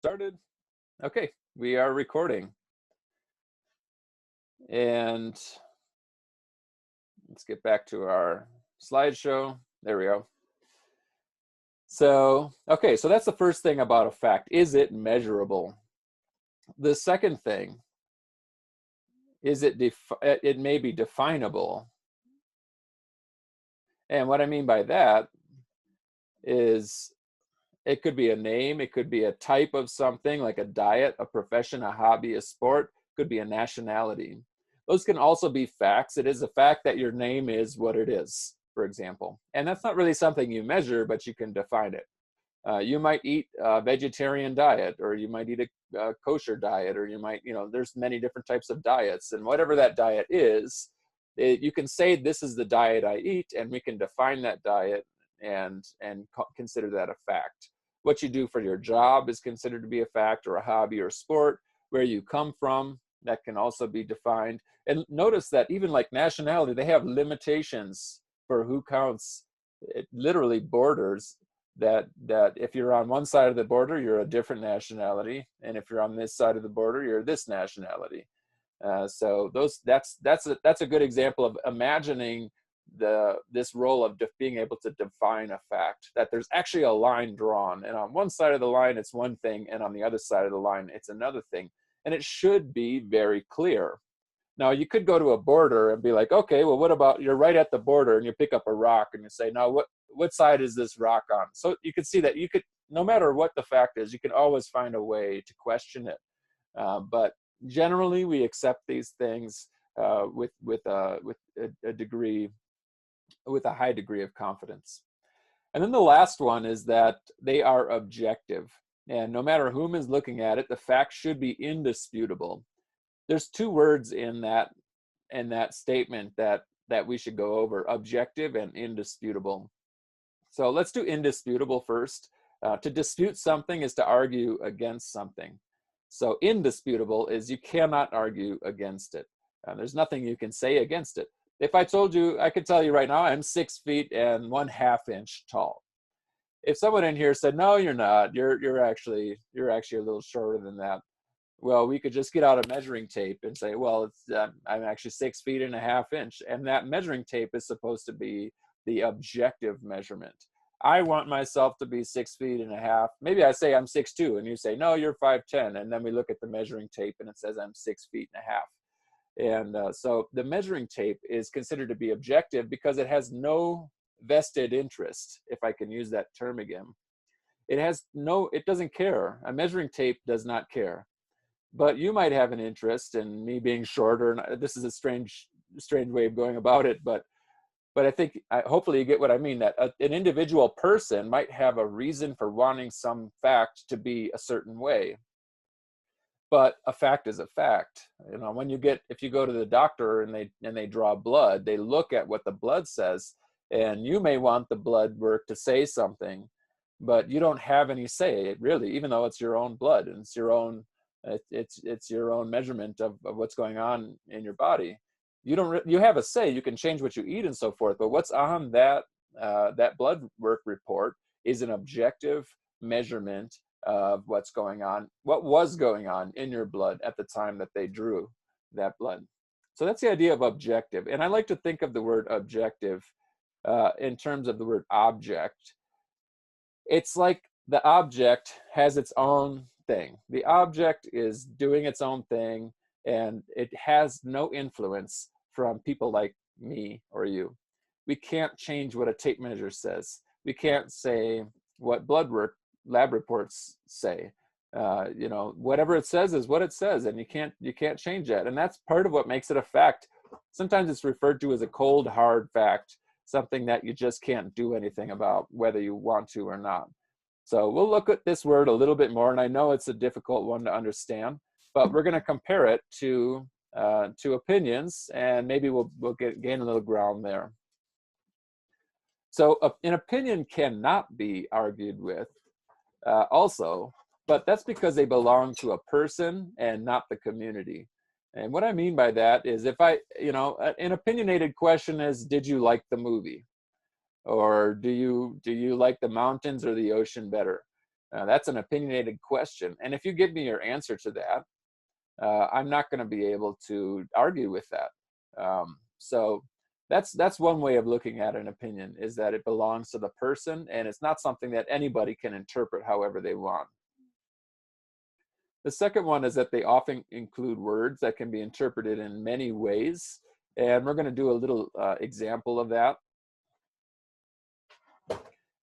Started. Okay, we are recording. And let's get back to our slideshow. There we go. So, okay, so that's the first thing about a fact. Is it measurable? The second thing is it may be definable. And what I mean by that is it could be a name, it could be a type of something like a diet, a profession, a hobby, a sport, could be a nationality. Those can also be facts. It is a fact that your name is what it is, for example. And that's not really something you measure, but you can define it. You might eat a vegetarian diet, or you might eat a kosher diet, or you might, there's many different types of diets. And whatever that diet is, you can say this is the diet I eat, and we can define that diet and consider that a fact. What you do for your job is considered to be a fact, or a hobby, or a sport. Where you come from, that can also be defined. And notice that even like nationality, they have limitations for who counts. It literally borders that if you're on one side of the border, you're a different nationality, and if you're on this side of the border, you're this nationality. So that's a good example of imagining this role of being able to define a fact, that there's actually a line drawn, and on one side of the line it's one thing, and on the other side of the line it's another thing, and it should be very clear. Now, you could go to a border and be like, okay, well, what about you're right at the border and you pick up a rock and you say, now, what side is this rock on? So you could see that you could, no matter what the fact is, you can always find a way to question it. But generally, we accept these things with a degree, with a high degree of confidence. And then the last one is that they are objective. And no matter whom is looking at it, the fact should be indisputable. There's two words in that statement that we should go over: objective and indisputable. So let's do indisputable first. To dispute something is to argue against something. So indisputable is you cannot argue against it. There's nothing you can say against it. If I told you, I could tell you right now, I'm 6 feet and 1/2 inch tall. If someone in here said, no, you're not, you're actually a little shorter than that, well, we could just get out a measuring tape and say, well, I'm actually 6 feet and 1/2 inch. And that measuring tape is supposed to be the objective measurement. I want myself to be 6 feet and a half. Maybe I say I'm 6'2", and you say, no, you're 5'10". And then we look at the measuring tape and it says I'm 6 feet and a half. And so the measuring tape is considered to be objective because it has no vested interest, if I can use that term again. It doesn't care. A measuring tape does not care. But you might have an interest in me being shorter, and this is a strange way of going about it, but I think hopefully you get what I mean, that an individual person might have a reason for wanting some fact to be a certain way. But a fact is a fact. If you go to the doctor and they draw blood, they look at what the blood says, and you may want the blood work to say something, but you don't have any say, really, even though it's your own blood and it's your own measurement of what's going on in your body. You have a say. You can change what you eat and so forth, but what's on that blood work report is an objective measurement of what was going on in your blood at the time that they drew that blood. So that's the idea of objective. And I like to think of the word objective in terms of the word object. It's like the object has its own thing. The object is doing its own thing, and it has no influence from people like me or you. We can't change what a tape measure says. We can't say what blood work lab reports say. Whatever it says is what it says, and you can't change that. And that's part of what makes it a fact. Sometimes it's referred to as a cold, hard fact, something that you just can't do anything about, whether you want to or not. So we'll look at this word a little bit more, and I know it's a difficult one to understand, but we're going to compare it to opinions, and maybe we'll gain a little ground there. So an opinion cannot be argued with also, but that's because they belong to a person and not the community. And what I mean by that is an opinionated question is, did you like the movie? Or do you like the mountains or the ocean better? That's an opinionated question. And if you give me your answer to that, I'm not going to be able to argue with that. So that's one way of looking at an opinion, is that it belongs to the person and it's not something that anybody can interpret however they want. The second one is that they often include words that can be interpreted in many ways. And we're going to do a little example of that.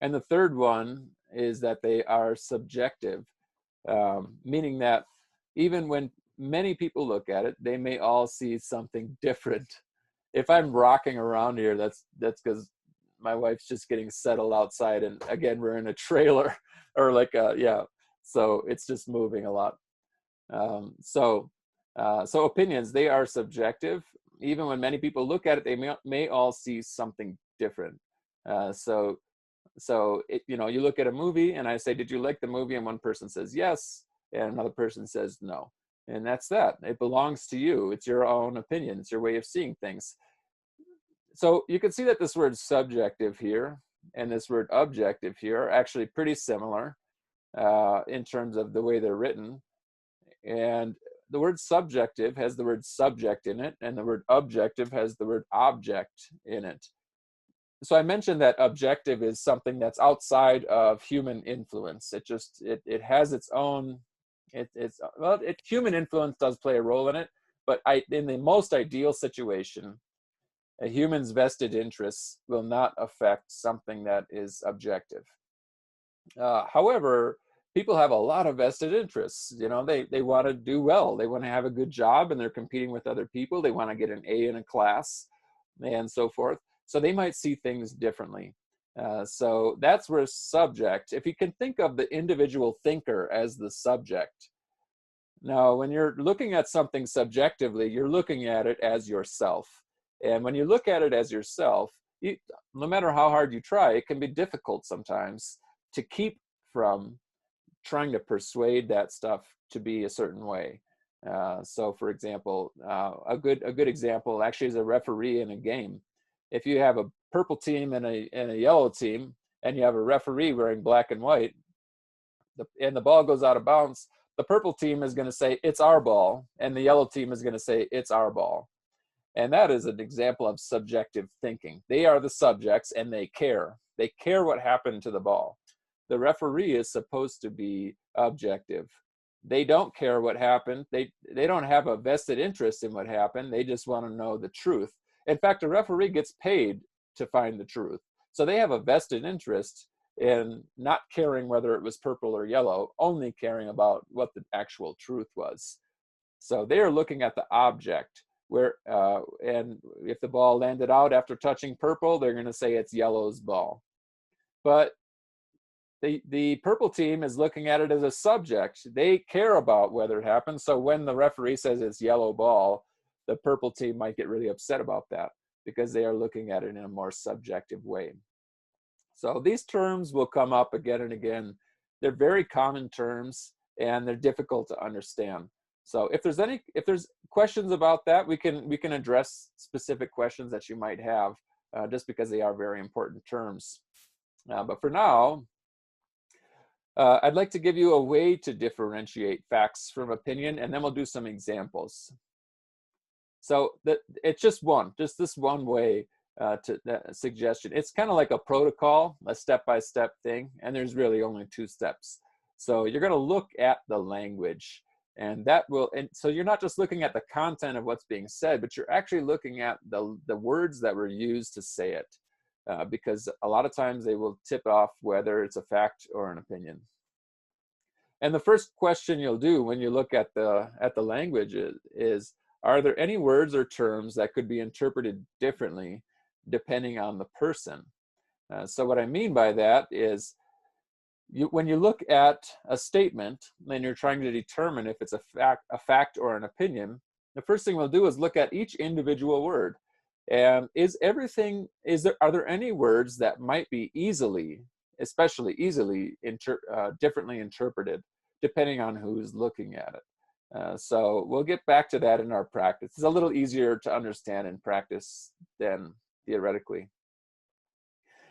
And the third one is that they are subjective, meaning that even when many people look at it, they may all see something different. If I'm rocking around here, that's because my wife's just getting settled outside. And again, we're in a trailer or like, yeah, so it's just moving a lot. So opinions, they are subjective. Even when many people look at it, they may all see something different. So you look at a movie and I say, did you like the movie? And one person says yes, and another person says no. And that's that. It belongs to you. It's your own opinion. It's your way of seeing things. So you can see that this word subjective here and this word objective here are actually pretty similar in terms of the way they're written. And the word subjective has the word subject in it, and the word objective has the word object in it. So I mentioned that objective is something that's outside of human influence. It has its own, human influence does play a role in it, but in the most ideal situation, a human's vested interests will not affect something that is objective. However, people have a lot of vested interests. They want to do well. They want to have a good job, and they're competing with other people. They want to get an A in a class and so forth. So they might see things differently. So that's where subject, if you can think of the individual thinker as the subject. Now, when you're looking at something subjectively, you're looking at it as yourself. And when you look at it as yourself, no matter how hard you try, it can be difficult sometimes to keep from trying to persuade that stuff to be a certain way. So for example, a good example actually is a referee in a game. If you have a purple team and a yellow team, and you have a referee wearing black and white, and the ball goes out of bounds, the purple team is going to say it's our ball, and the yellow team is going to say it's our ball. And that is an example of subjective thinking. They are the subjects, and they care. They care what happened to the ball. The referee is supposed to be objective. They don't care what happened. They don't have a vested interest in what happened. They just want to know the truth. In fact, a referee gets paid to find the truth. So they have a vested interest in not caring whether it was purple or yellow, only caring about what the actual truth was. So they are looking at the object, and if the ball landed out after touching purple, they're going to say it's yellow's ball. But the purple team is looking at it as a subject. They care about whether it happens. So when the referee says it's yellow ball, the purple team might get really upset about that because they are looking at it in a more subjective way. So these terms will come up again and again. They're very common terms, and they're difficult to understand. So if there's questions about that, we can address specific questions that you might have, just because they are very important terms. But for now, I'd like to give you a way to differentiate facts from opinion, and then we'll do some examples. So it's just this one way to that suggestion. It's kind of like a protocol, a step-by-step thing, and there's really only 2 steps. So you're going to look at the language, and so you're not just looking at the content of what's being said, but you're actually looking at the words that were used to say it. Because a lot of times they will tip off whether it's a fact or an opinion. And the first question you'll do when you look at the language is, are there any words or terms that could be interpreted differently depending on the person? So what I mean by that is, when you look at a statement and you're trying to determine if it's a fact or an opinion, the first thing we'll do is look at each individual word. And are there any words that might be especially easily differently interpreted depending on who's looking at it? So we'll get back to that in our practice. It's a little easier to understand in practice than theoretically.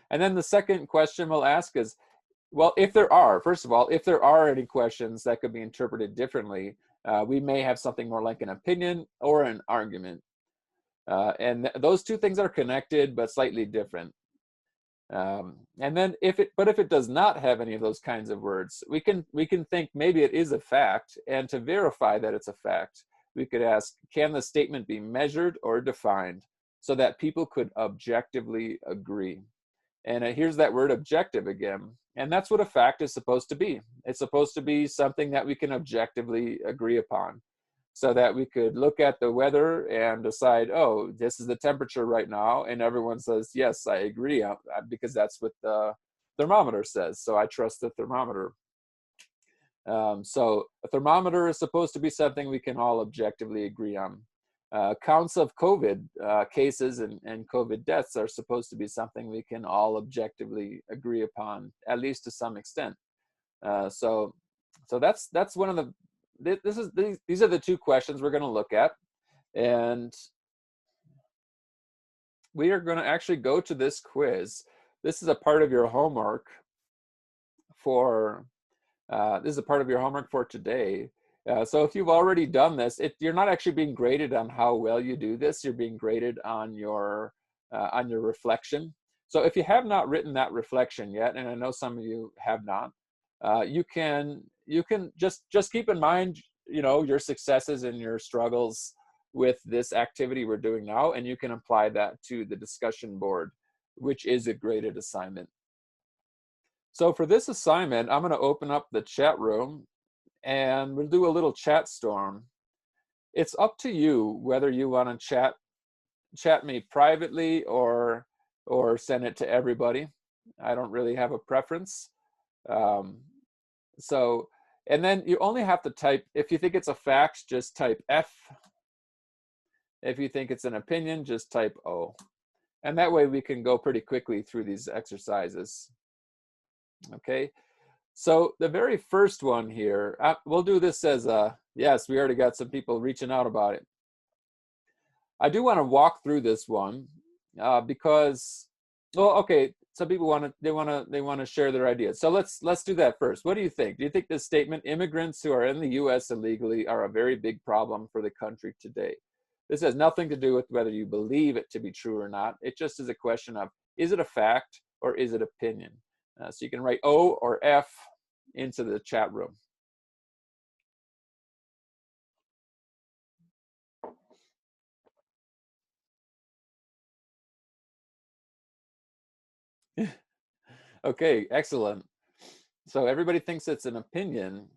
And then the second question we'll ask is, Well, if there are, first of all, if there are any questions that could be interpreted differently, we may have something more like an opinion or an argument. And those two things are connected but slightly different. And then if it does not have any of those kinds of words, we can think maybe it is a fact, and to verify that it's a fact, we could ask, can the statement be measured or defined so that people could objectively agree? And here's that word objective again. And that's what a fact is supposed to be. It's supposed to be something that we can objectively agree upon, so that we could look at the weather and decide, oh, this is the temperature right now. And everyone says, yes, I agree, because that's what the thermometer says. So I trust the thermometer. So a thermometer is supposed to be something we can all objectively agree on. Counts of COVID cases and COVID deaths are supposed to be something we can all objectively agree upon, at least to some extent. So that's one of the, these are the two questions we're going to look at, and we are going to actually go to this quiz. This is a part of your homework for today. So if you've already done this, you're not actually being graded on how well you do this. You're being graded on your reflection. So if you have not written that reflection yet, and I know some of you have not, you can just keep in mind, your successes and your struggles with this activity we're doing now, and you can apply that to the discussion board, which is a graded assignment. So for this assignment, I'm going to open up the chat room and we'll do a little chat storm. It's up to you whether you want to chat me privately or send it to everybody. I don't really have a preference. So, and then you only have to type, if you think it's a fact, just type F. If you think it's an opinion, just type O. And that way we can go pretty quickly through these exercises. Okay, so the very first one here, we'll do this as yes, we already got some people reaching out about it. I do want to walk through this one because, well, okay, some people want to share their ideas. So let's do that first. What do you think? Do you think this statement, immigrants who are in the U.S. illegally are a very big problem for the country today? This has nothing to do with whether you believe it to be true or not. It just is a question of, is it a fact or is it opinion? So you can write O or F into the chat room. Okay, excellent. So everybody thinks it's an opinion,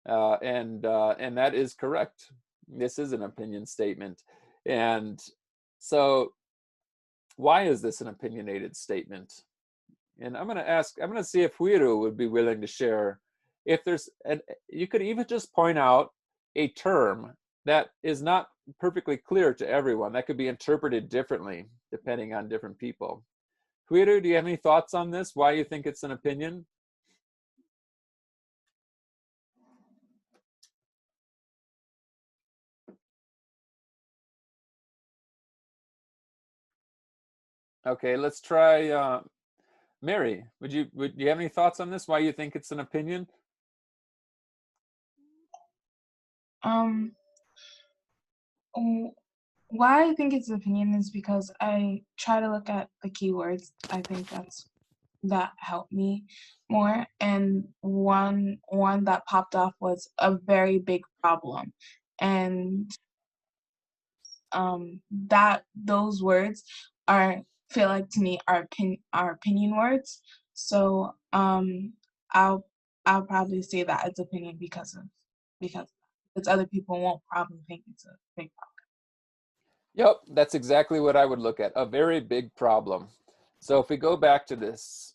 and that is correct. This is an opinion statement. And so why is this an opinionated statement? And I'm going to see if Huiru would be willing to share if there's, and you could even just point out a term that is not perfectly clear to everyone, that could be interpreted differently depending on different people. Huiru, do you have any thoughts on this? Why you think it's an opinion? Okay, let's try Mary. Would you have any thoughts on this? Why you think it's an opinion? Why I think it's an opinion is because I try to look at the keywords. I think that helped me more. And one that popped off was a very big problem, and that those words feel like to me are opinion words. So I'll probably say that it's opinion because other people won't probably think it's a big problem. Yep, that's exactly what I would look at, a very big problem. So if we go back to this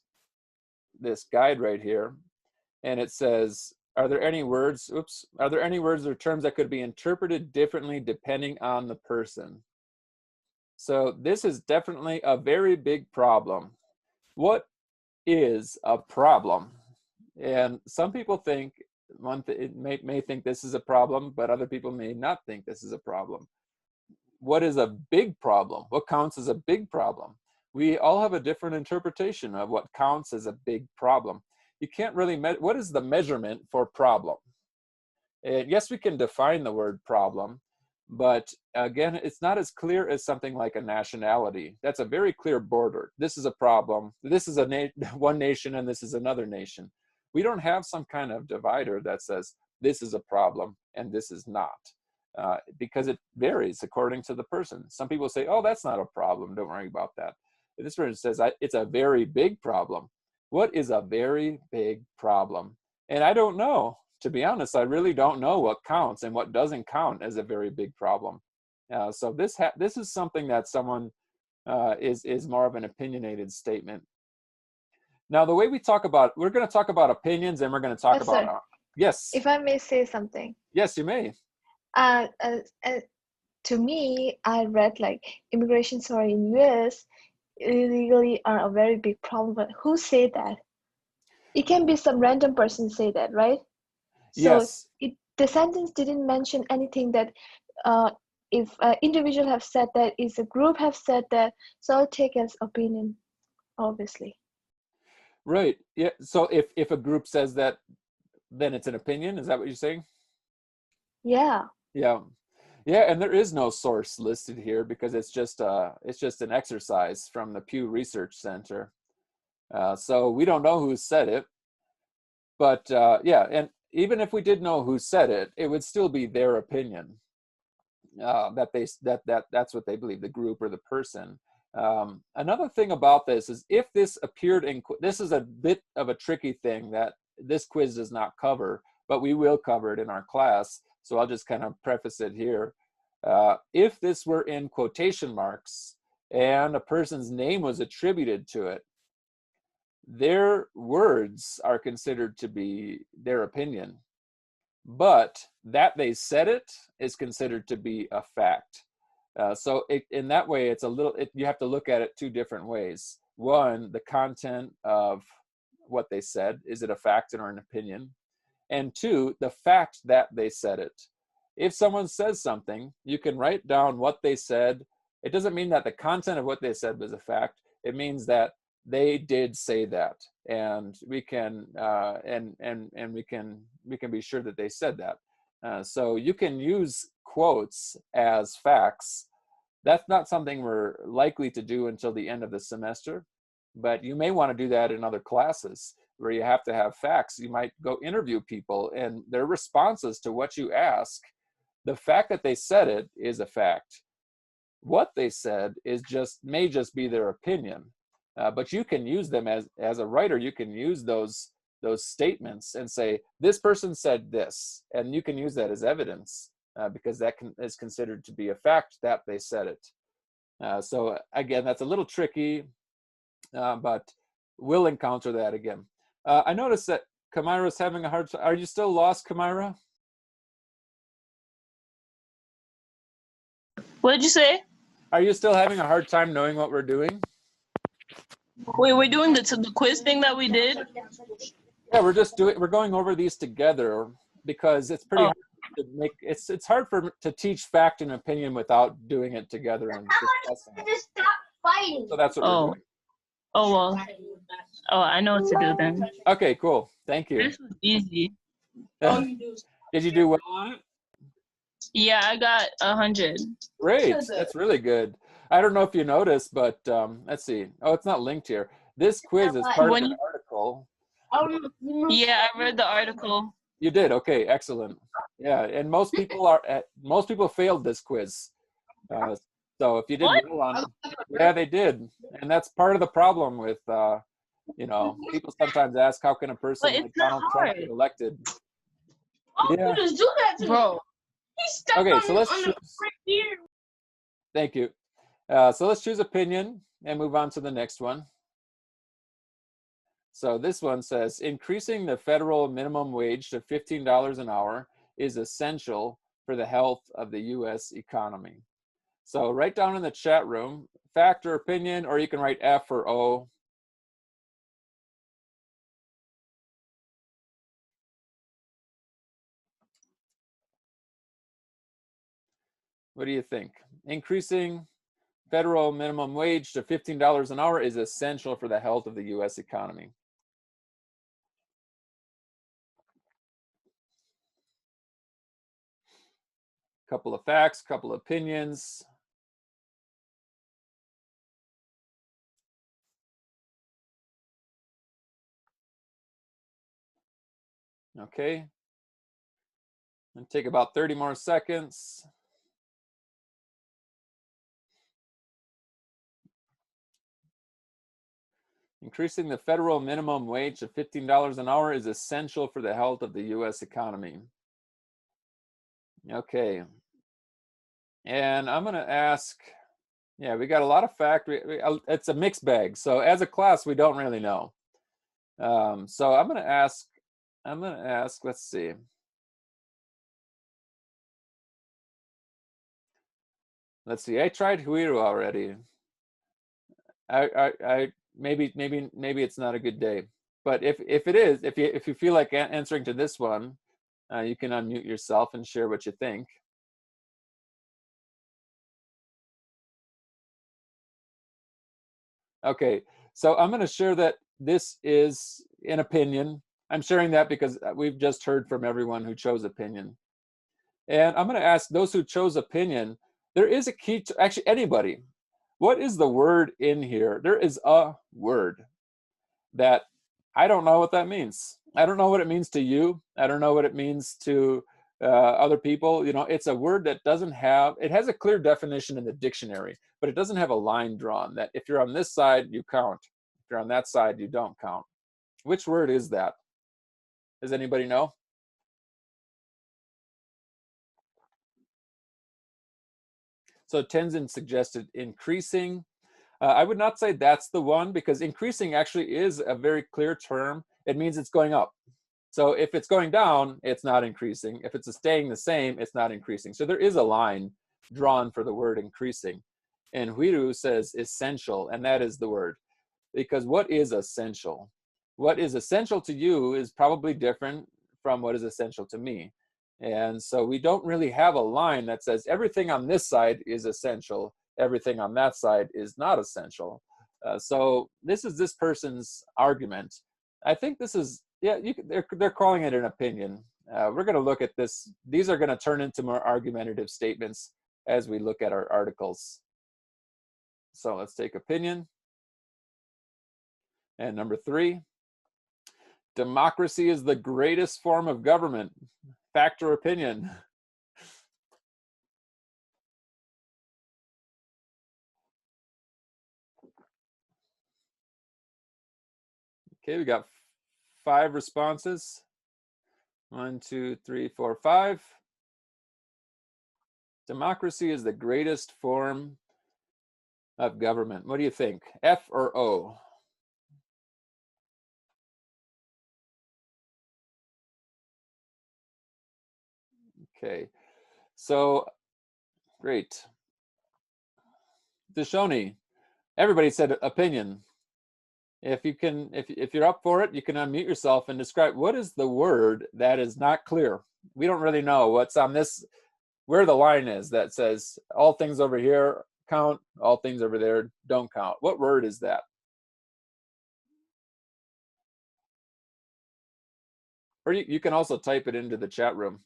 guide right here, and it says, are there any words or terms that could be interpreted differently depending on the person? So this is definitely a very big problem. What is a problem? And some people think, may think this is a problem, but other people may not think this is a problem. What is a big problem? What counts as a big problem? We all have a different interpretation of what counts as a big problem. you can't really, what is the measurement for problem? And yes, we can define the word problem, but again, it's not as clear as something like a nationality. That's a very clear border. This is a problem. This is one nation and this is another nation. We don't have some kind of divider that says this is a problem and this is not, because it varies according to the person. Some people say, oh, that's not a problem. Don't worry about that. This person says, it's a very big problem. What is a very big problem? And I don't know. To be honest, I really don't know what counts and what doesn't count as a very big problem. So this is something that someone is more of an opinionated statement. Now, the way we talk about, we're going to talk about opinions, and we're going to talk about. Yes. If I may say something. Yes, you may. To me, I read like immigration story in US illegally are a very big problem. But who say that? It can be some random person say that, right? So yes. The sentence didn't mention anything that if an individual have said that, if a group have said that, so I'll take as opinion, obviously. Right. Yeah. So if a group says that, then it's an opinion. Is that what you're saying? Yeah. Yeah. Yeah. And there is no source listed here because it's just an exercise from the Pew Research Center. So we don't know who said it, but yeah. And even if we did know who said it, it would still be their opinion. That's what they believe, the group or the person. Another thing about this is if this appeared in, this is a bit of a tricky thing that this quiz does not cover, but we will cover it in our class. So I'll just kind of preface it here. If this were in quotation marks and a person's name was attributed to it, their words are considered to be their opinion, but that they said it is considered to be a fact. So in that way, it's a little, you have to look at it two different ways. One, the content of what they said, is it a fact or an opinion? And two, the fact that they said it. If someone says something, you can write down what they said. It doesn't mean that the content of what they said was a fact. It means that they did say that, and we can we can be sure that they said that. So you can use quotes as facts. That's not something we're likely to do until the end of the semester, but you may want to do that in other classes where you have to have facts. You might go interview people and their responses to what you ask. The fact that they said it is a fact. What they said is may just be their opinion. But you can use them as a writer. You can use those statements and say, this person said this, and you can use that as evidence because that is considered to be a fact that they said it. So again, that's a little tricky, but we'll encounter that again. I noticed that Kamira's having a hard time. Are you still lost, Kamira? What did you say? Are you still having a hard time knowing what we're doing? Wait, we're doing the quiz thing that we did? Yeah, we're going over these together because it's pretty hard to make, it's hard to teach fact and opinion without doing it together and discussing it. Just stop fighting. So that's what we're doing. Oh, well. Oh, I know what to do then. Okay, cool. Thank you. This was easy. Did you do well on it? Yeah, I got 100. Great. That's really good. I don't know if you noticed, but let's see. Oh, it's not linked here. This quiz is part of an article. Yeah, I read the article. You did? Okay, excellent. Yeah, and most people failed this quiz. So if you did well on it, yeah, they did. And that's part of the problem with, people sometimes ask, how can a person like Donald Trump get elected? Yeah. Just do that to Bro. me. He's stuck Okay, so let's on the here. Thank you. So let's choose opinion and move on to the next one. So this one says, increasing the federal minimum wage to $15 an hour is essential for the health of the U.S. economy. So write down in the chat room, fact or opinion, or you can write F or O. What do you think? Increasing federal minimum wage to $15 an hour is essential for the health of the U.S. economy. Couple of facts, couple of opinions. Okay. And take about 30 more seconds. Increasing the federal minimum wage to $15 an hour is essential for the health of the U.S. economy. Okay. And I'm going to ask, yeah, we got a lot of fact. It's a mixed bag. So as a class, we don't really know. So I'm going to ask, let's see. Let's see, I tried Huiru already. Maybe it's not a good day. But if it is, if you feel like answering to this one, you can unmute yourself and share what you think. Okay, so I'm going to share that this is an opinion. I'm sharing that because we've just heard from everyone who chose opinion. And I'm going to ask those who chose opinion, there is a key to, actually anybody, what is the word in here? There is a word that I don't know what that means. I don't know what it means to you. I don't know what it means to other people. You know, it's a word that doesn't have, it has a clear definition in the dictionary, but it doesn't have a line drawn that if you're on this side, you count. If you're on that side, you don't count. Which word is that? Does anybody know? So Tenzin suggested increasing. I would not say that's the one because increasing actually is a very clear term. It means it's going up. So if it's going down, it's not increasing. If it's staying the same, it's not increasing. So there is a line drawn for the word increasing. And Huiru says essential, and that is the word. Because what is essential? What is essential to you is probably different from what is essential to me. And so we don't really have a line that says everything on this side is essential, everything on that side is not essential. So this is this person's argument. I think this is, yeah, they're calling it an opinion. We're going to look at this. These are going to turn into more argumentative statements as we look at our articles. So let's take opinion. And number 3, democracy is the greatest form of government. Fact or opinion? Okay, we got 5 responses. 1, 2, 3, 4, 5. Democracy is the greatest form of government. What do you think? F or O? Okay, so great. Deshoni, everybody said opinion. If you can, if you're up for it, you can unmute yourself and describe what is the word that is not clear. We don't really know what's on this, where the line is that says all things over here count, all things over there don't count. What word is that? Or you can also type it into the chat room.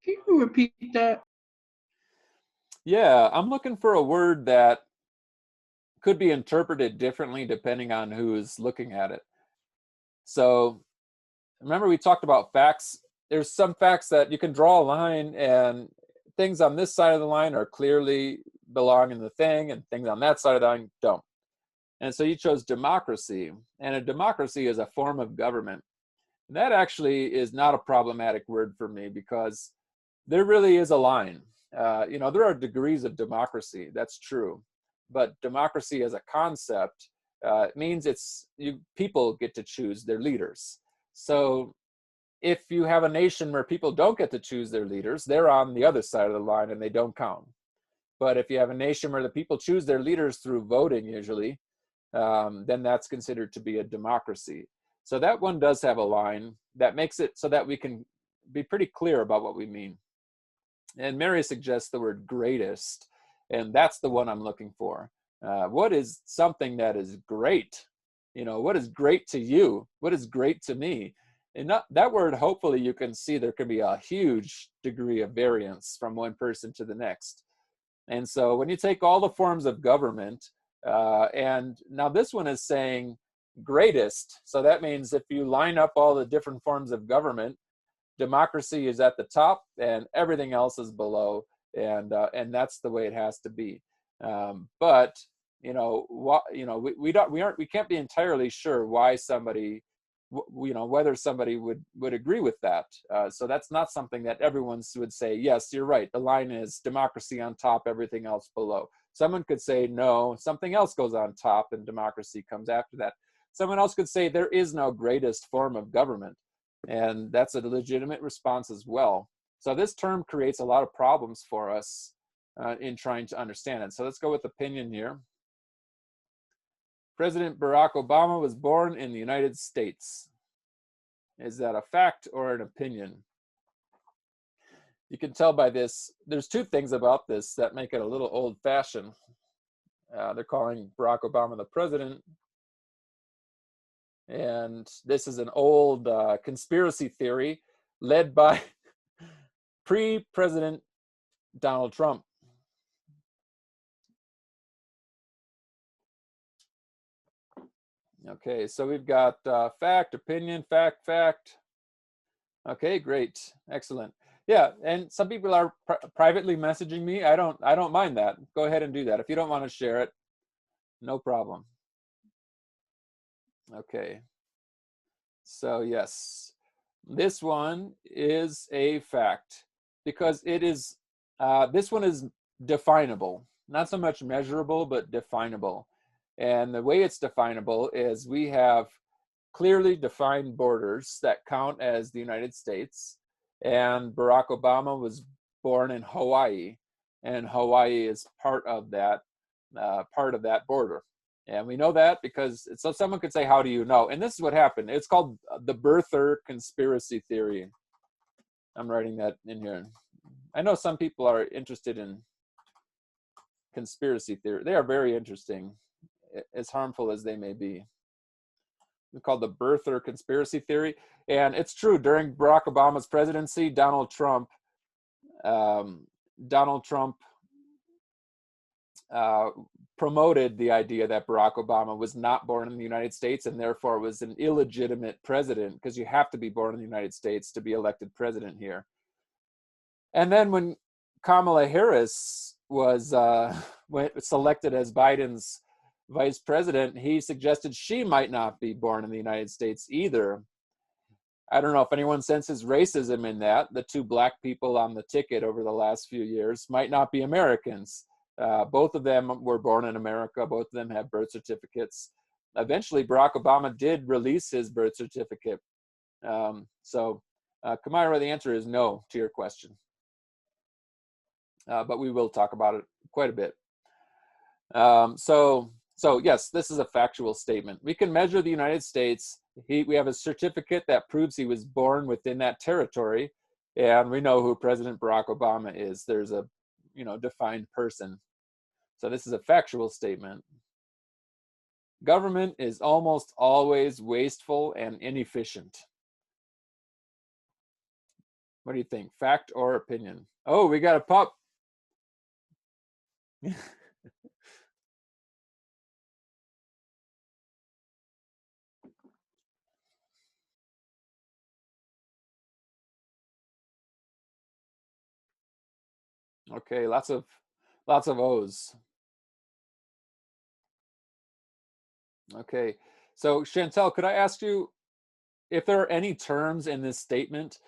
Can you repeat that? Yeah, I'm looking for a word that could be interpreted differently depending on who is looking at it. So remember we talked about facts. There's some facts that you can draw a line and things on this side of the line are clearly belong in the thing and things on that side of the line don't. And so you chose democracy, and a democracy is a form of government. And that actually is not a problematic word for me because there really is a line. You know, there are degrees of democracy, that's true. But democracy as a concept means people get to choose their leaders. So if you have a nation where people don't get to choose their leaders, they're on the other side of the line and they don't count. But if you have a nation where the people choose their leaders through voting usually, then that's considered to be a democracy. So that one does have a line that makes it so that we can be pretty clear about what we mean. And Mary suggests the word greatest, and that's the one I'm looking for. What is something that is great? You know, what is great to you? What is great to me? in that word, hopefully you can see there can be a huge degree of variance from one person to the next. And so when you take all the forms of government, and now this one is saying greatest. So that means if you line up all the different forms of government, democracy is at the top and everything else is below. And that's the way it has to be. But we can't be entirely sure why somebody, whether somebody would agree with that. So that's not something that everyone would say, yes, you're right, the line is democracy on top, everything else below. Someone could say, no, something else goes on top and democracy comes after that. Someone else could say there is no greatest form of government, and that's a legitimate response as well. So this term creates a lot of problems for us in trying to understand it. So let's go with opinion here. President Barack Obama was born in the United States. Is that a fact or an opinion? You can tell by this, there's two things about this that make it a little old-fashioned. They're calling Barack Obama the president. And this is an old conspiracy theory led by pre-President Donald Trump. Okay, so we've got fact, opinion, fact, fact. Okay, great, excellent. Yeah, and some people are privately messaging me. I don't mind that. Go ahead and do that. If you don't want to share it, no problem. Okay. So yes, this one is a fact because it is, this one is definable, not so much measurable, but definable. And the way it's definable is we have clearly defined borders that count as the United States. And Barack Obama was born in Hawaii, and Hawaii is part of that border. And we know that because, so someone could say, how do you know? And this is what happened. It's called the birther conspiracy theory. I'm writing that in here. I know some people are interested in conspiracy theory. They are very interesting, as harmful as they may be. It's called the birther conspiracy theory. And it's true, during Barack Obama's presidency, Donald Trump promoted the idea that Barack Obama was not born in the United States and therefore was an illegitimate president, because you have to be born in the United States to be elected president here. And then when Kamala Harris was selected as Biden's vice president, he suggested she might not be born in the United States either. I don't know if anyone senses racism in that. The two black people on the ticket over the last few years might not be Americans. Both of them were born in America. Both of them have birth certificates. Eventually, Barack Obama did release his birth certificate. So, Kamira, the answer is no to your question. But we will talk about it quite a bit. So yes, this is a factual statement. We can measure the United States. We have a certificate that proves he was born within that territory, and we know who President Barack Obama is. There's a defined person. So this is a factual statement. Government is almost always wasteful and inefficient. What do you think? Fact or opinion? Oh, we got a pup. Okay, lots of O's. Okay, so Chantel, could I ask you if there are any terms in this statement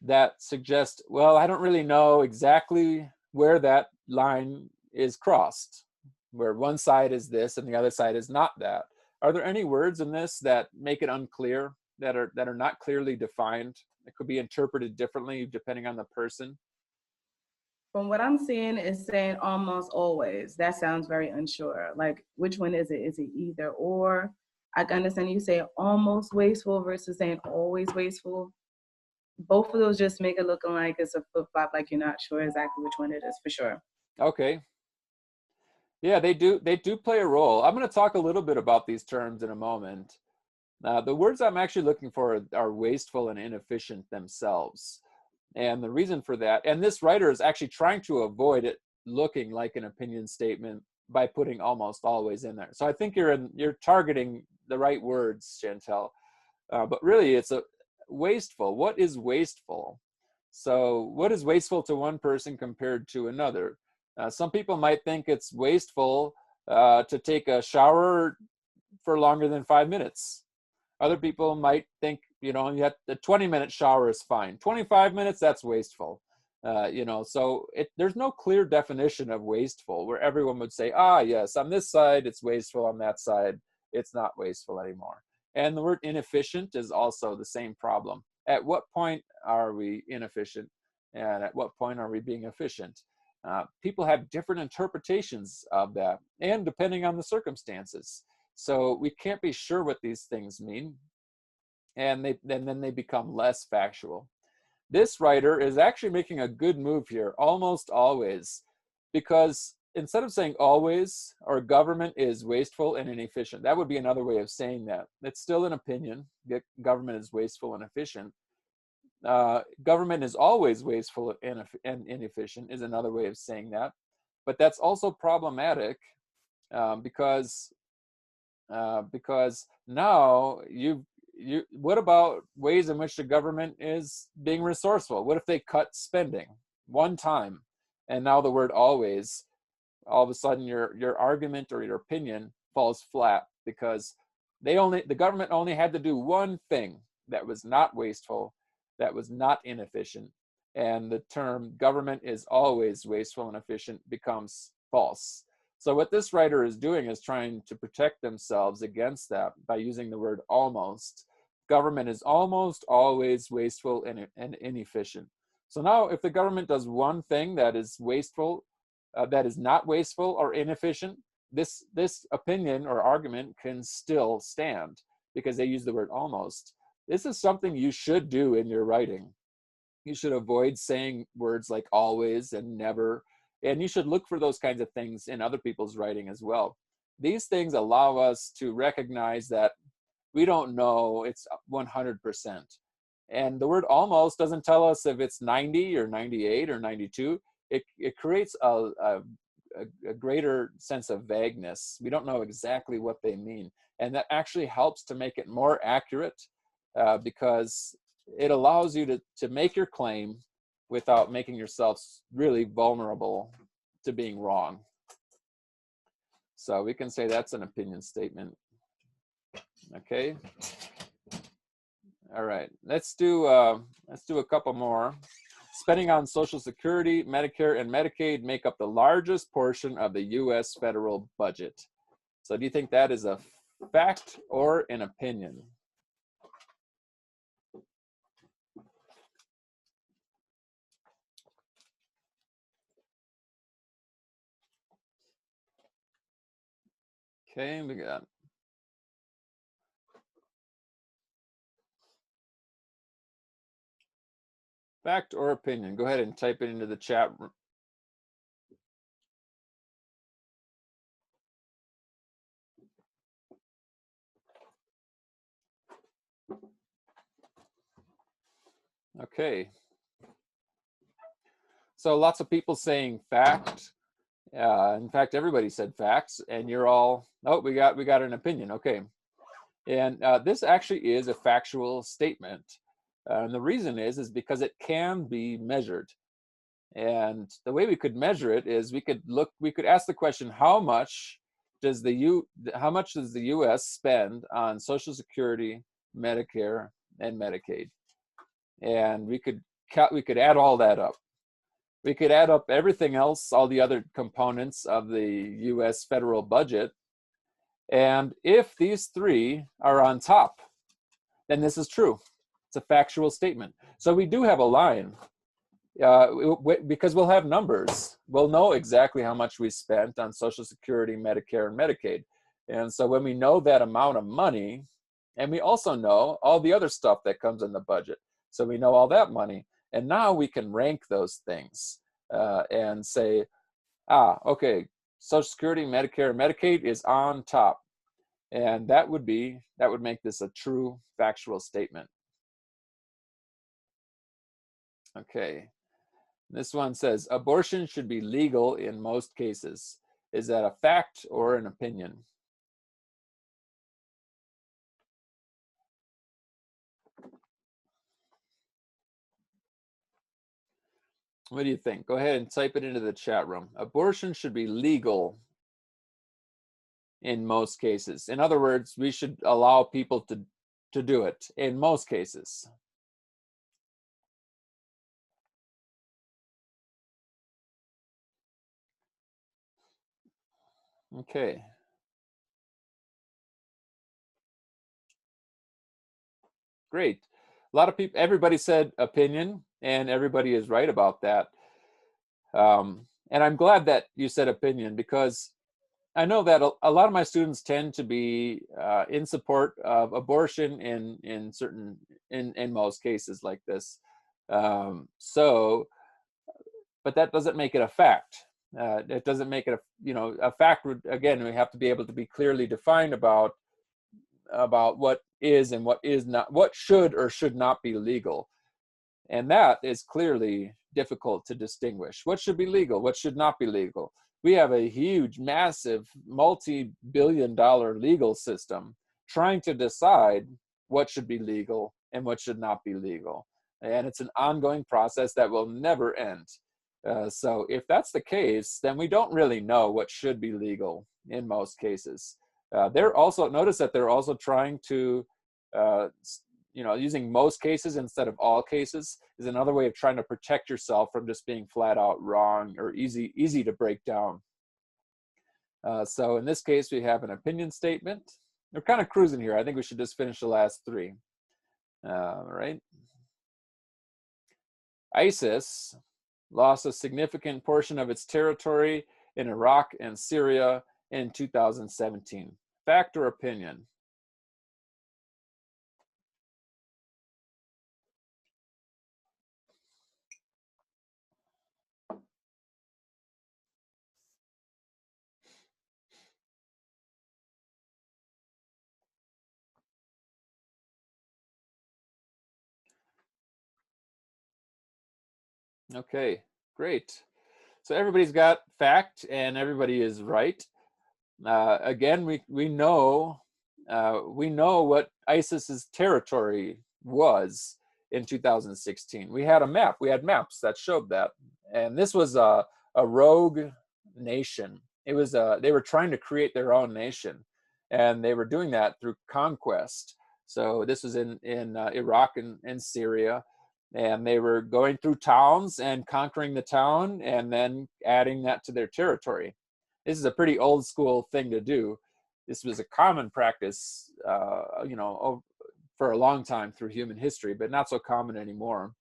that suggest, well, I don't really know exactly where that line is crossed, where one side is this and the other side is not that. Are there any words in this that make it unclear, that are not clearly defined? It could be interpreted differently depending on the person. From what I'm seeing, it's saying almost always. That sounds very unsure. Like, which one is it? Is it either or? I can understand you say almost wasteful versus saying always wasteful. Both of those just make it look like it's a flip-flop, like you're not sure exactly which one it is for sure. Okay. Yeah, they do play a role. I'm going to talk a little bit about these terms in a moment. The words I'm actually looking for are wasteful and inefficient themselves. And the reason for that, and this writer is actually trying to avoid it looking like an opinion statement by putting almost always in there. So I think you're targeting the right words, Chantel. But really, it's a wasteful. What is wasteful? So what is wasteful to one person compared to another? Some people might think it's wasteful to take a shower for longer than 5 minutes. Other people might think, you know, you have the 20-minute shower is fine. 25 minutes, that's wasteful. You know, so there's no clear definition of wasteful where everyone would say, ah, yes, on this side, it's wasteful. On that side, it's not wasteful anymore. And the word inefficient is also the same problem. At what point are we inefficient? And at what point are we being efficient? People have different interpretations of that, and depending on the circumstances. So we can't be sure what these things mean, and then they become less factual. This writer is actually making a good move here, almost always, because instead of saying always or government is wasteful and inefficient, that would be another way of saying that. It's still an opinion. Government is wasteful and efficient. Government is always wasteful and inefficient is another way of saying that. But that's also problematic because now what about ways in which the government is being resourceful? What if they cut spending one time, and now the word always, all of a sudden your argument or your opinion falls flat because the government only had to do one thing that was not wasteful, that was not inefficient, and the term government is always wasteful and efficient becomes false. So what this writer is doing is trying to protect themselves against that by using the word almost. Government is almost always wasteful and inefficient. So now if the government does one thing that is wasteful, that is not wasteful or inefficient, this opinion or argument can still stand because they use the word almost. This is something you should do in your writing. You should avoid saying words like always and never. And you should look for those kinds of things in other people's writing as well. These things allow us to recognize that we don't know it's 100%. And the word almost doesn't tell us if it's 90 or 98 or 92. It creates a greater sense of vagueness. We don't know exactly what they mean. And that actually helps to make it more accurate because it allows you to make your claim without making yourself really vulnerable to being wrong. So we can say that's an opinion statement. Okay. All right. Let's do a couple more. Spending on Social Security, Medicare, and Medicaid make up the largest portion of the U.S. federal budget. So do you think that is a fact or an opinion? Okay, we got fact or opinion. Go ahead and type it into the chat room. Okay. So lots of people saying fact. In fact, everybody said facts, and you're all, oh, we got an opinion. Okay. And this actually is a factual statement. And the reason is because it can be measured. And the way we could measure it is we could ask the question, how much does the US spend on Social Security, Medicare, and Medicaid? And we could add all that up. We could add up everything else, all the other components of the US federal budget. And if these three are on top, then this is true. It's a factual statement. So we do have a line because we'll have numbers. We'll know exactly how much we spent on Social Security, Medicare, and Medicaid. And so when we know that amount of money, and we also know all the other stuff that comes in the budget. So we know all that money. And now we can rank those things and say, okay, Social Security, Medicare, and Medicaid is on top. And that would make this a true factual statement. Okay. This one says, abortion should be legal in most cases. Is that a fact or an opinion? What do you think? Go ahead and type it into the chat room. Abortion should be legal in most cases. In other words, we should allow people to do it in most cases. Okay. Great. A lot of people, everybody said opinion, and everybody is right about that. And I'm glad that you said opinion, because I know that a lot of my students tend to be in support of abortion in most cases like this. But that doesn't make it a fact. It doesn't make it a fact. Again, we have to be able to be clearly defined about what is and what is not, what should or should not be legal. And that is clearly difficult to distinguish. What should be legal? What should not be legal? We have a huge, massive, multi-billion-dollar legal system trying to decide what should be legal and what should not be legal. And it's an ongoing process that will never end. So if that's the case, then we don't really know what should be legal in most cases. They're also, notice that they're also trying to, using most cases instead of all cases is another way of trying to protect yourself from just being flat out wrong or easy to break down. So in this case, we have an opinion statement. We're kind of cruising here. I think we should just finish the last three. All right. ISIS lost a significant portion of its territory in Iraq and Syria in 2017. Fact or opinion? Okay, great. So everybody's got fact and everybody is right. Again, we know what ISIS's territory was in 2016. We had a map. We had maps that showed that, and this was a rogue nation. It was they were trying to create their own nation, and they were doing that through conquest. So this was in Iraq and Syria, and they were going through towns and conquering the town and then adding that to their territory. This is a pretty old school thing to do. This was a common practice, for a long time through human history, but not so common anymore.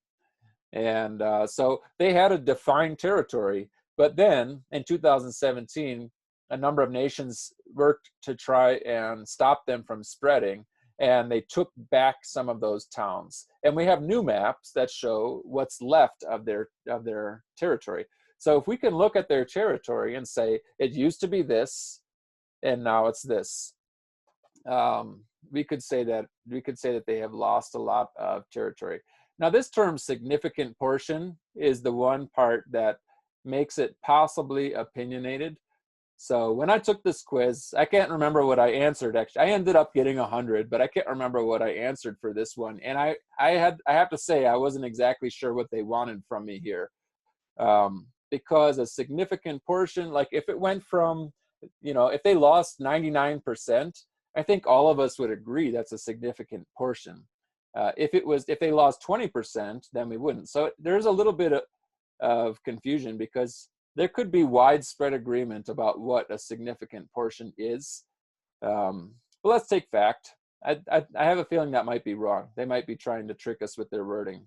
And so they had a defined territory. But then in 2017, a number of nations worked to try and stop them from spreading, and they took back some of those towns. And we have new maps that show what's left of their territory. So if we can look at their territory and say, it used to be this, and now it's this, we could say that they have lost a lot of territory. Now, this term significant portion is the one part that makes it possibly opinionated. So when I took this quiz, I can't remember what I answered. Actually, I ended up getting 100, but I can't remember what I answered for this one. And I have to say, I wasn't exactly sure what they wanted from me here. Because a significant portion, like if it went from, if they lost 99%, I think all of us would agree that's a significant portion. If they lost 20%, then we wouldn't. So there's a little bit of confusion, because there could be widespread agreement about what a significant portion is. But let's take fact. I have a feeling that might be wrong. They might be trying to trick us with their wording.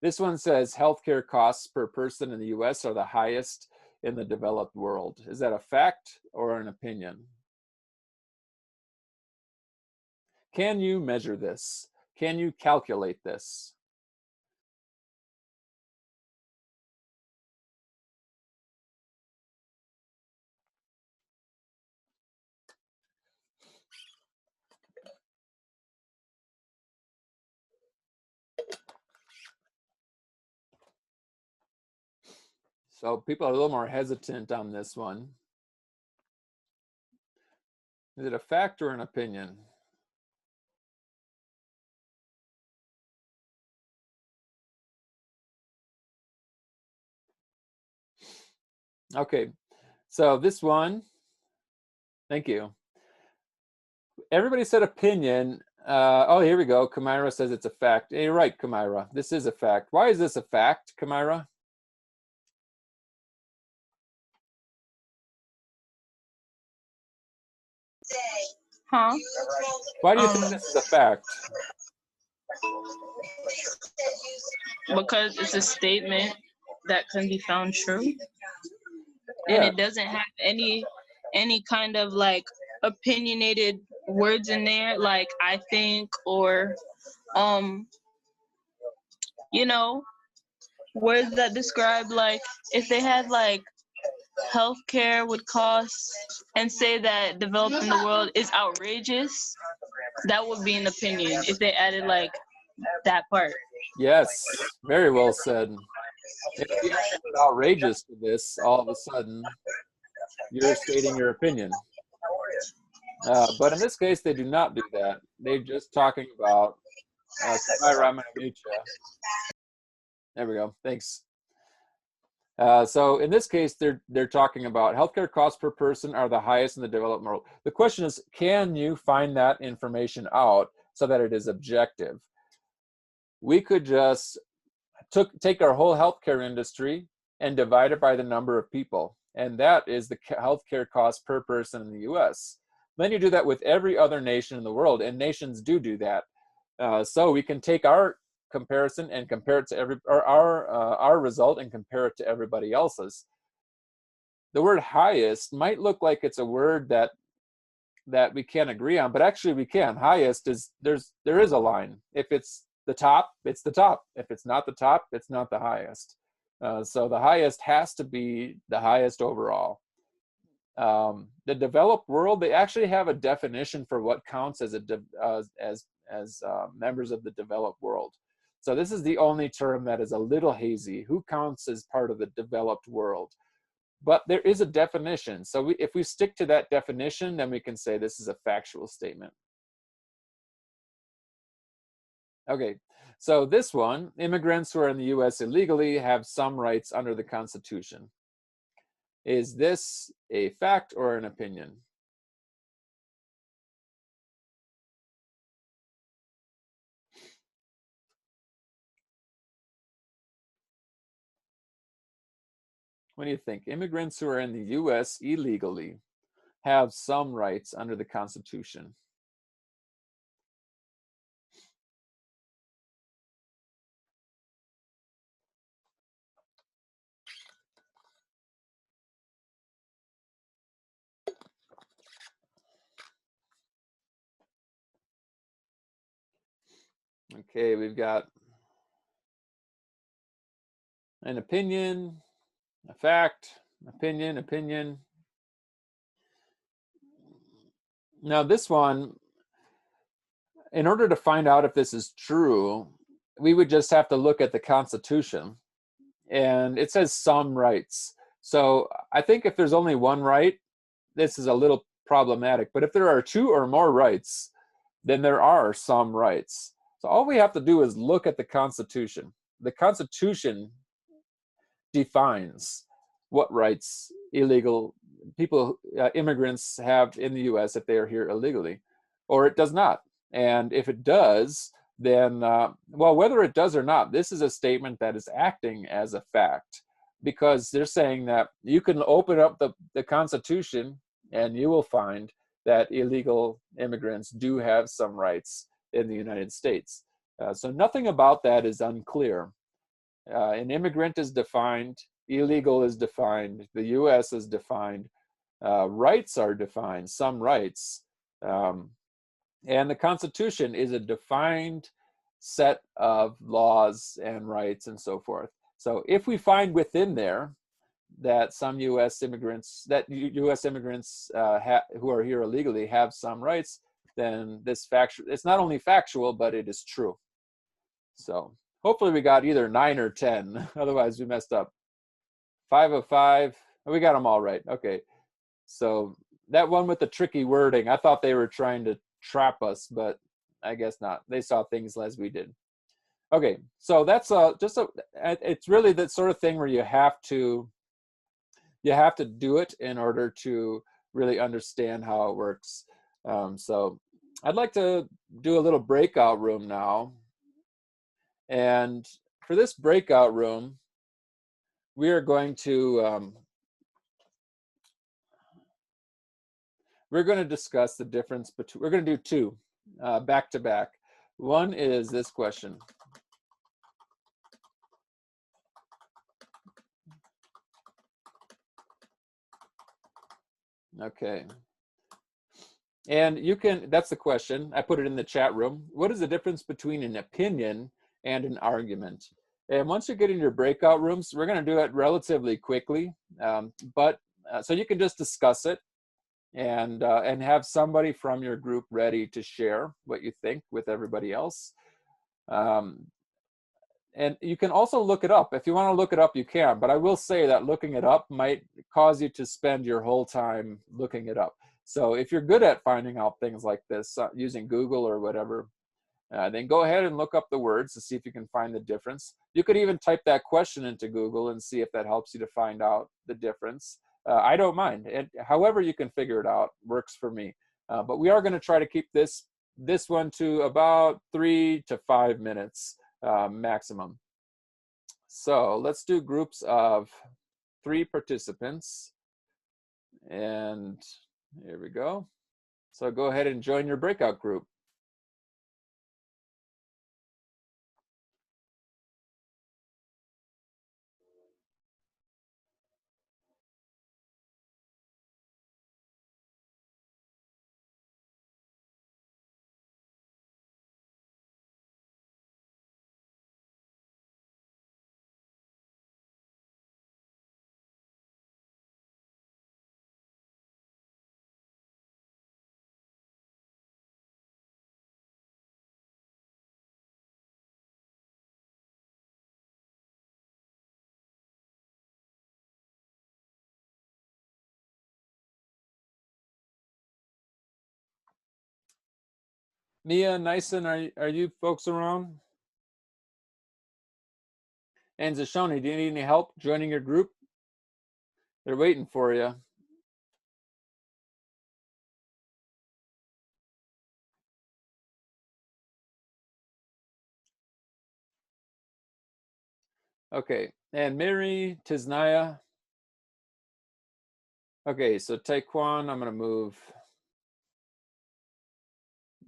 This one says healthcare costs per person in the US are the highest in the developed world. Is that a fact or an opinion? Can you measure this? Can you calculate this? So people are a little more hesitant on this one. Is it a fact or an opinion? Okay, so this one, thank you. Everybody said opinion. Oh, here we go. Kamira says it's a fact. You're right, Kamira. This is a fact. Why is this a fact, Kamira? Huh? Why do you think this is a fact? Because it's a statement that can be found true, and Yeah. it doesn't have any kind of like opinionated words in there, like I think, or you know, words that describe, like, if they had like healthcare would cost and say that developing the world is outrageous, that would be an opinion if they added like that part. Yes, very well said. If you add the word outrageous to this, all of a sudden, you're stating your opinion. But in this case, they do not do that. They're just talking about, Kamira, I'm gonna mute you. There we go, thanks. So in this case, they're talking about healthcare costs per person are the highest in the developed world. The question is, can you find that information out so that it is objective? We could just take our whole healthcare industry and divide it by the number of people, and that is the healthcare cost per person in the U.S. Then you do that with every other nation in the world, and nations do that. So we can take our comparison and compare it to our result and compare it to everybody else's. The word highest might look like it's a word that we can't agree on, but actually we can. Highest is there is a line. If it's the top, it's the top. If it's not the top, it's not the highest. So the highest has to be the highest overall. The developed world, they actually have a definition for what counts as members of the developed world. So this is the only term that is a little hazy. Who counts as part of the developed world? But there is a definition. So if we stick to that definition, then we can say this is a factual statement. Okay, so this one, immigrants who are in the US illegally have some rights under the Constitution. Is this a fact or an opinion? What do you think? Immigrants who are in the US illegally have some rights under the Constitution. Okay, we've got an opinion, a fact, opinion. Now this one, in order to find out if this is true, we would just have to look at the Constitution, and it says some rights. So I think if there's only one right, this is a little problematic. But if there are two or more rights, then there are some rights. So all we have to do is look at the Constitution. The Constitution defines what rights illegal people, immigrants have in the US if they are here illegally, or it does not. And if it does, then, well, whether it does or not, this is a statement that is acting as a fact, because they're saying that you can open up the Constitution and you will find that illegal immigrants do have some rights in the United States. So nothing about that is unclear. An immigrant is defined, illegal is defined, the US is defined, rights are defined, some rights. And the Constitution is a defined set of laws and rights and so forth. So if we find within there that some U.S. immigrants, who are here illegally have some rights, then this it's not only factual, but it is true. So hopefully we got either 9 or 10. Otherwise we messed up. 5 of 5. We got them all right. Okay. So that one with the tricky wording, I thought they were trying to trap us, but I guess not. They saw things as we did. Okay, so that's it's really that sort of thing where you have to do it in order to really understand how it works. So I'd like to do a little breakout room now. And for this breakout room, we are going to discuss the difference between, we're going to do two back to back. One is this question. Okay. And you can, that's the question. I put it in the chat room. What is the difference between an opinion and an argument? And once you get in your breakout rooms, we're going to do it relatively quickly. So you can just discuss it and have somebody from your group ready to share what you think with everybody else. And you can also look it up. If you want to look it up, you can. But I will say that looking it up might cause you to spend your whole time looking it up. So if you're good at finding out things like this using Google or whatever, then go ahead and look up the words to see if you can find the difference. You could even type that question into Google and see if that helps you to find out the difference. I don't mind. However you can figure it out works for me. But we are going to try to keep this one to about 3 to 5 minutes. Maximum. So let's do groups of 3 participants. And here we go. So go ahead and join your breakout group. Mia, Nyson, are you folks around? And Zashoni, do you need any help joining your group? They're waiting for you. Okay, and Mary, Tiznaya. Okay, so Taekwon, I'm gonna move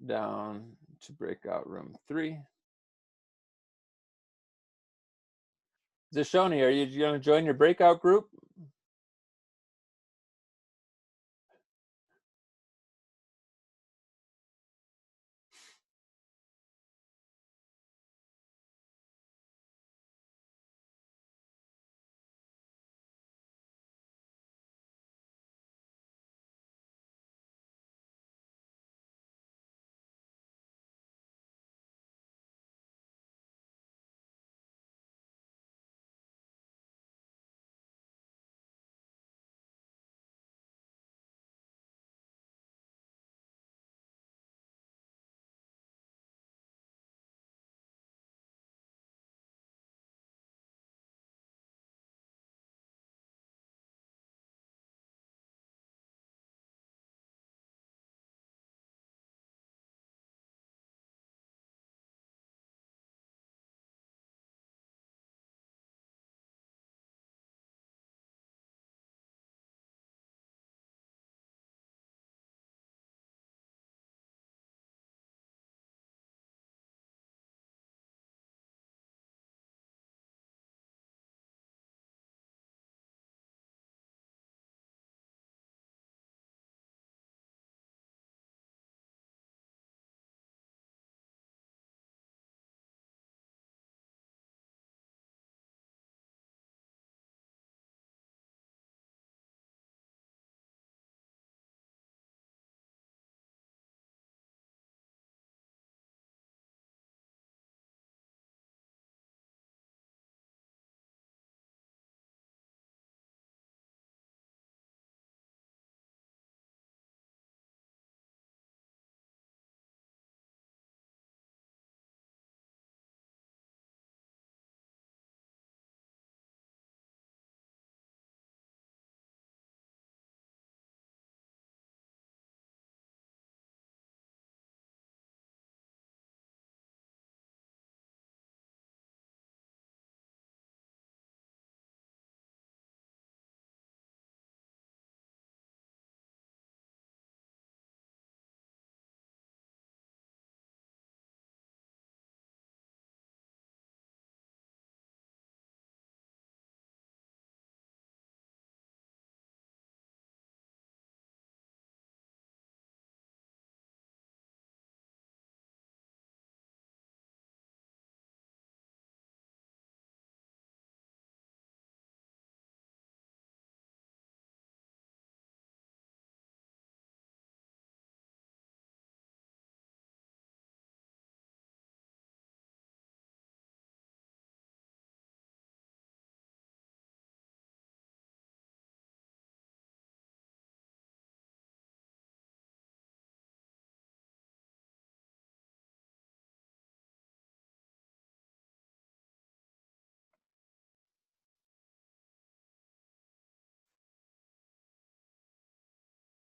down to breakout room 3. Zashoni, are you gonna join your breakout group?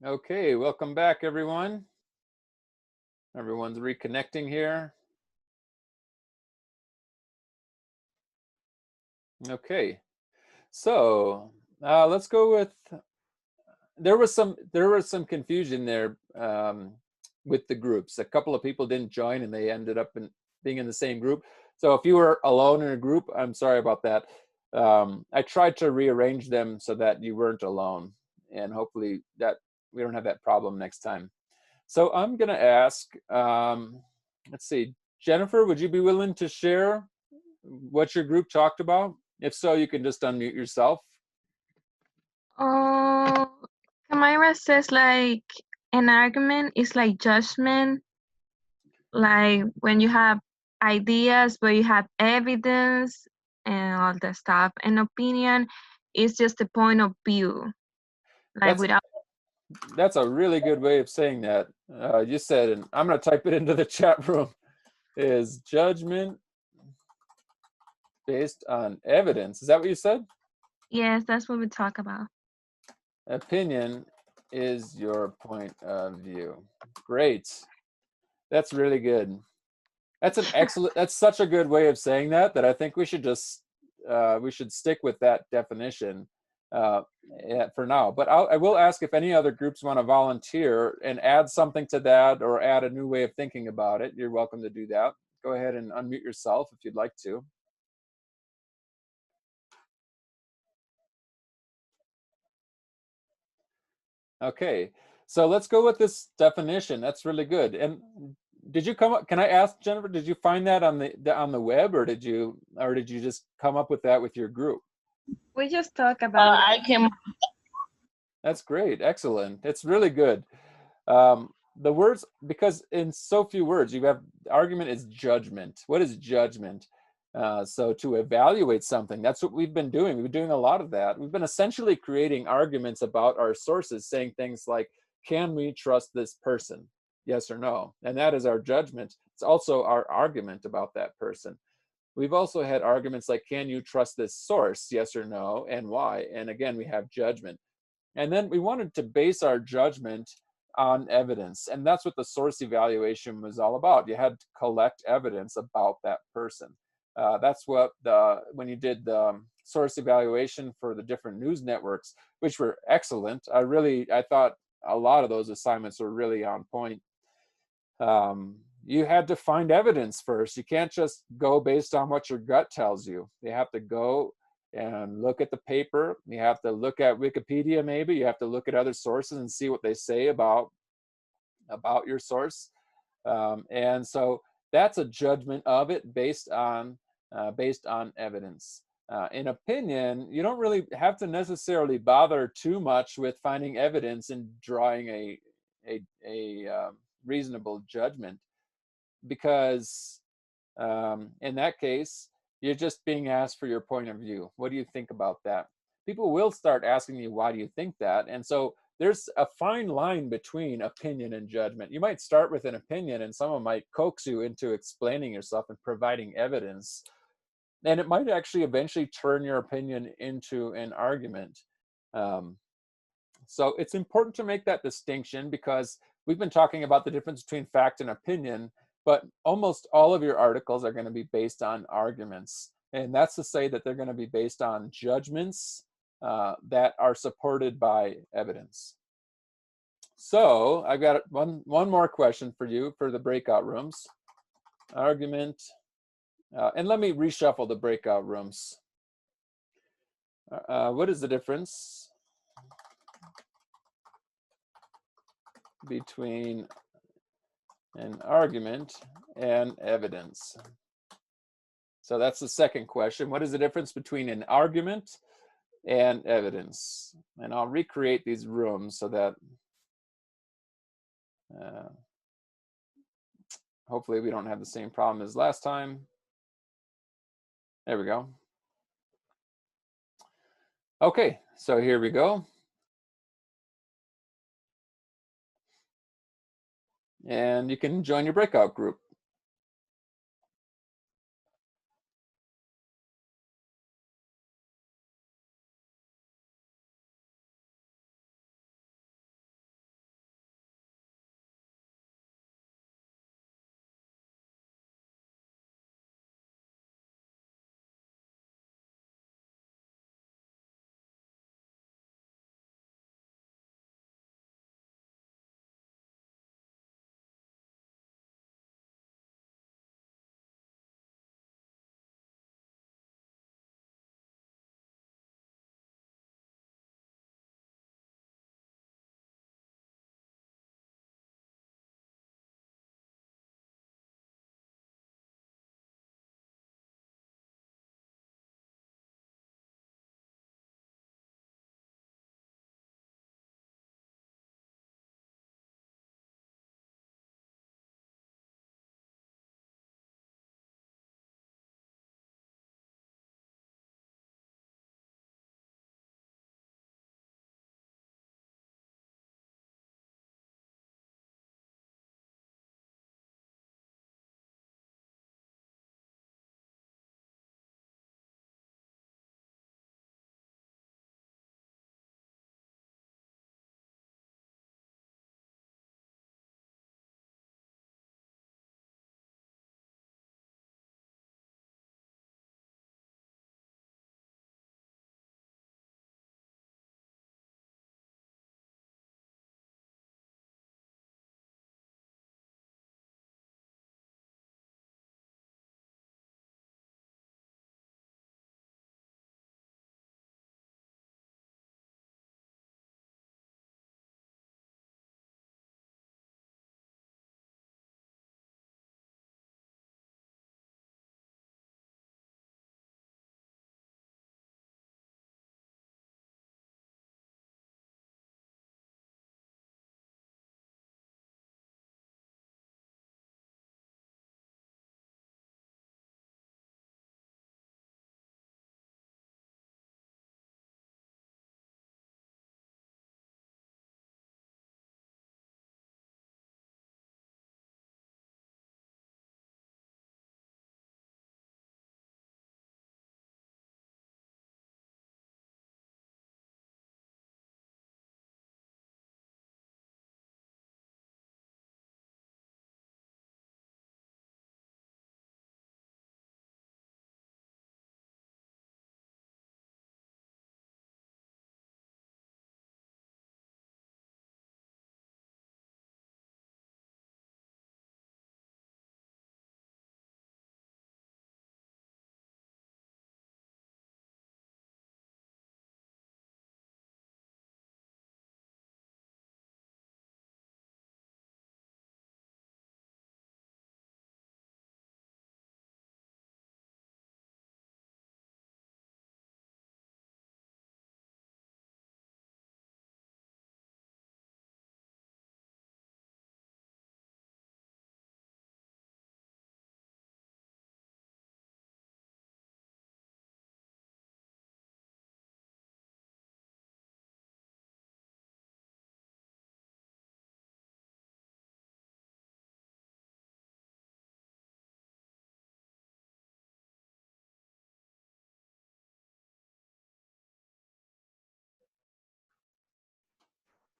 Okay, welcome back, everyone. Everyone's reconnecting here. Okay, so let's go with. There was some confusion there with the groups. A couple of people didn't join, and they ended up being in the same group. So if you were alone in a group, I'm sorry about that. I tried to rearrange them so that you weren't alone, and hopefully that we don't have that problem next time. So I'm going to ask, let's see, Jennifer, would you be willing to share what your group talked about? If so, you can just unmute yourself. Oh, Kamira says like an argument is like judgment, like when you have ideas, but you have evidence and all that stuff. An opinion is just a point of view, like That's without. that's a really good way of saying that. You said, and I'm going to type it into the chat room, is judgment based on evidence. Is that what you said? Yes, that's what we talk about. Opinion is your point of view. Great. That's really good. That's an excellent, that's such a good way of saying that I think we should just, we should stick with that definition for now. But I will ask if any other groups want to volunteer and add something to that or add a new way of thinking about it. You're welcome to do that. Go ahead and unmute yourself if you'd like to. Okay, so let's go with this definition. That's really good. And did you come up? Can I ask, Jennifer? Did you find that on the web, or did you just come up with that with your group? We just talk about I can. That's great. Excellent. It's really good. The words, because in so few words, you have argument is judgment. What is judgment? So to evaluate something, that's what we've been doing. We've been doing a lot of that. We've been essentially creating arguments about our sources, saying things like, can we trust this person? Yes or no? And that is our judgment. It's also our argument about that person. We've also had arguments like, can you trust this source? Yes or no, and why? And again, we have judgment. And then we wanted to base our judgment on evidence. And that's what the source evaluation was all about. You had to collect evidence about that person. That's what when you did the source evaluation for the different news networks, which were excellent. I thought a lot of those assignments were really on point. You had to find evidence first. You can't just go based on what your gut tells you. You have to go and look at the paper. You have to look at Wikipedia, maybe. You have to look at other sources and see what they say about your source. And so that's a judgment of it based on evidence. In opinion, you don't really have to necessarily bother too much with finding evidence and drawing a reasonable judgment, because in that case, you're just being asked for your point of view. What do you think about that? People will start asking you, why do you think that? And so there's a fine line between opinion and judgment. You might start with an opinion and someone might coax you into explaining yourself and providing evidence. And it might actually eventually turn your opinion into an argument. So it's important to make that distinction, because we've been talking about the difference between fact and opinion, but almost all of your articles are going to be based on arguments. And that's to say that they're going to be based on judgments that are supported by evidence. So I've got one more question for you for the breakout rooms. Argument, and let me reshuffle the breakout rooms. What is the difference between an argument and evidence? So that's the second question. What is the difference between an argument and evidence? And I'll recreate these rooms so that hopefully we don't have the same problem as last time. There we go. Okay, so here we go. And you can join your breakout group.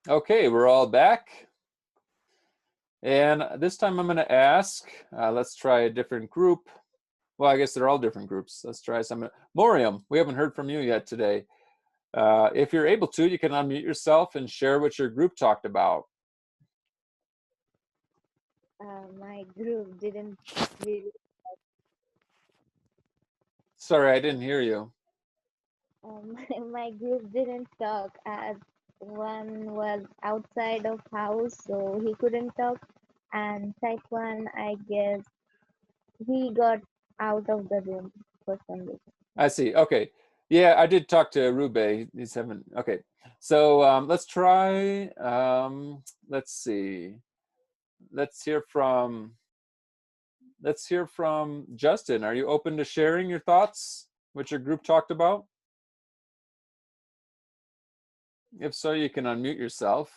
Okay, we're all back. And this time I'm going to ask, let's try a different group. Well, I guess they're all different groups. Let's try some. Moriam, we haven't heard from you yet today. If you're able to, you can unmute yourself and share what your group talked about. My group didn't really, Sorry, I didn't hear you. my group didn't talk as one was outside of house, so he couldn't talk. And Taekwon, I guess he got out of the room for some reason. I see. Okay. Yeah, I did talk to Rube. He's having, okay. So let's try, let's see. Let's hear from Justin. Are you open to sharing your thoughts, what your group talked about? If so, you can unmute yourself.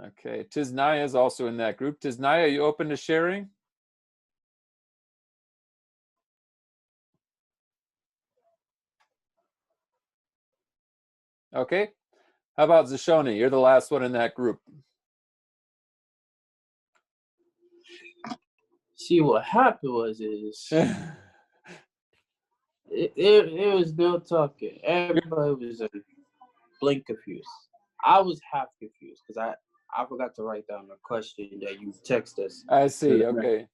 Okay, Tiznaya is also in that group. Tiznaya, are you open to sharing? Okay. How about Zashoni? You're the last one in that group. See, what happened was it was no talking. Everybody was blink confused. I was half confused because I forgot to write down the question that you text us. I see. Okay.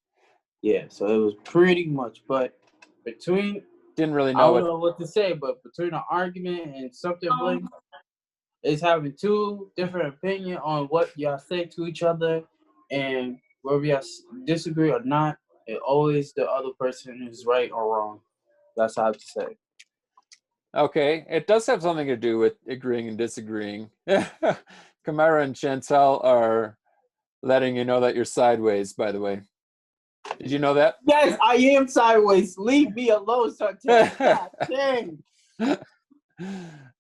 Yeah, so it was pretty much, but between didn't really I know don't know what to say, but between an argument and something blink is having two different opinions on what y'all say to each other, and whether y'all disagree or not, it always the other person is right or wrong. That's how I have to say. Okay, it does have something to do with agreeing and disagreeing. Kamara and Chantel are letting you know that you're sideways, by the way. Did you know that? Yes, I am sideways. Leave me alone, Chantel. God dang.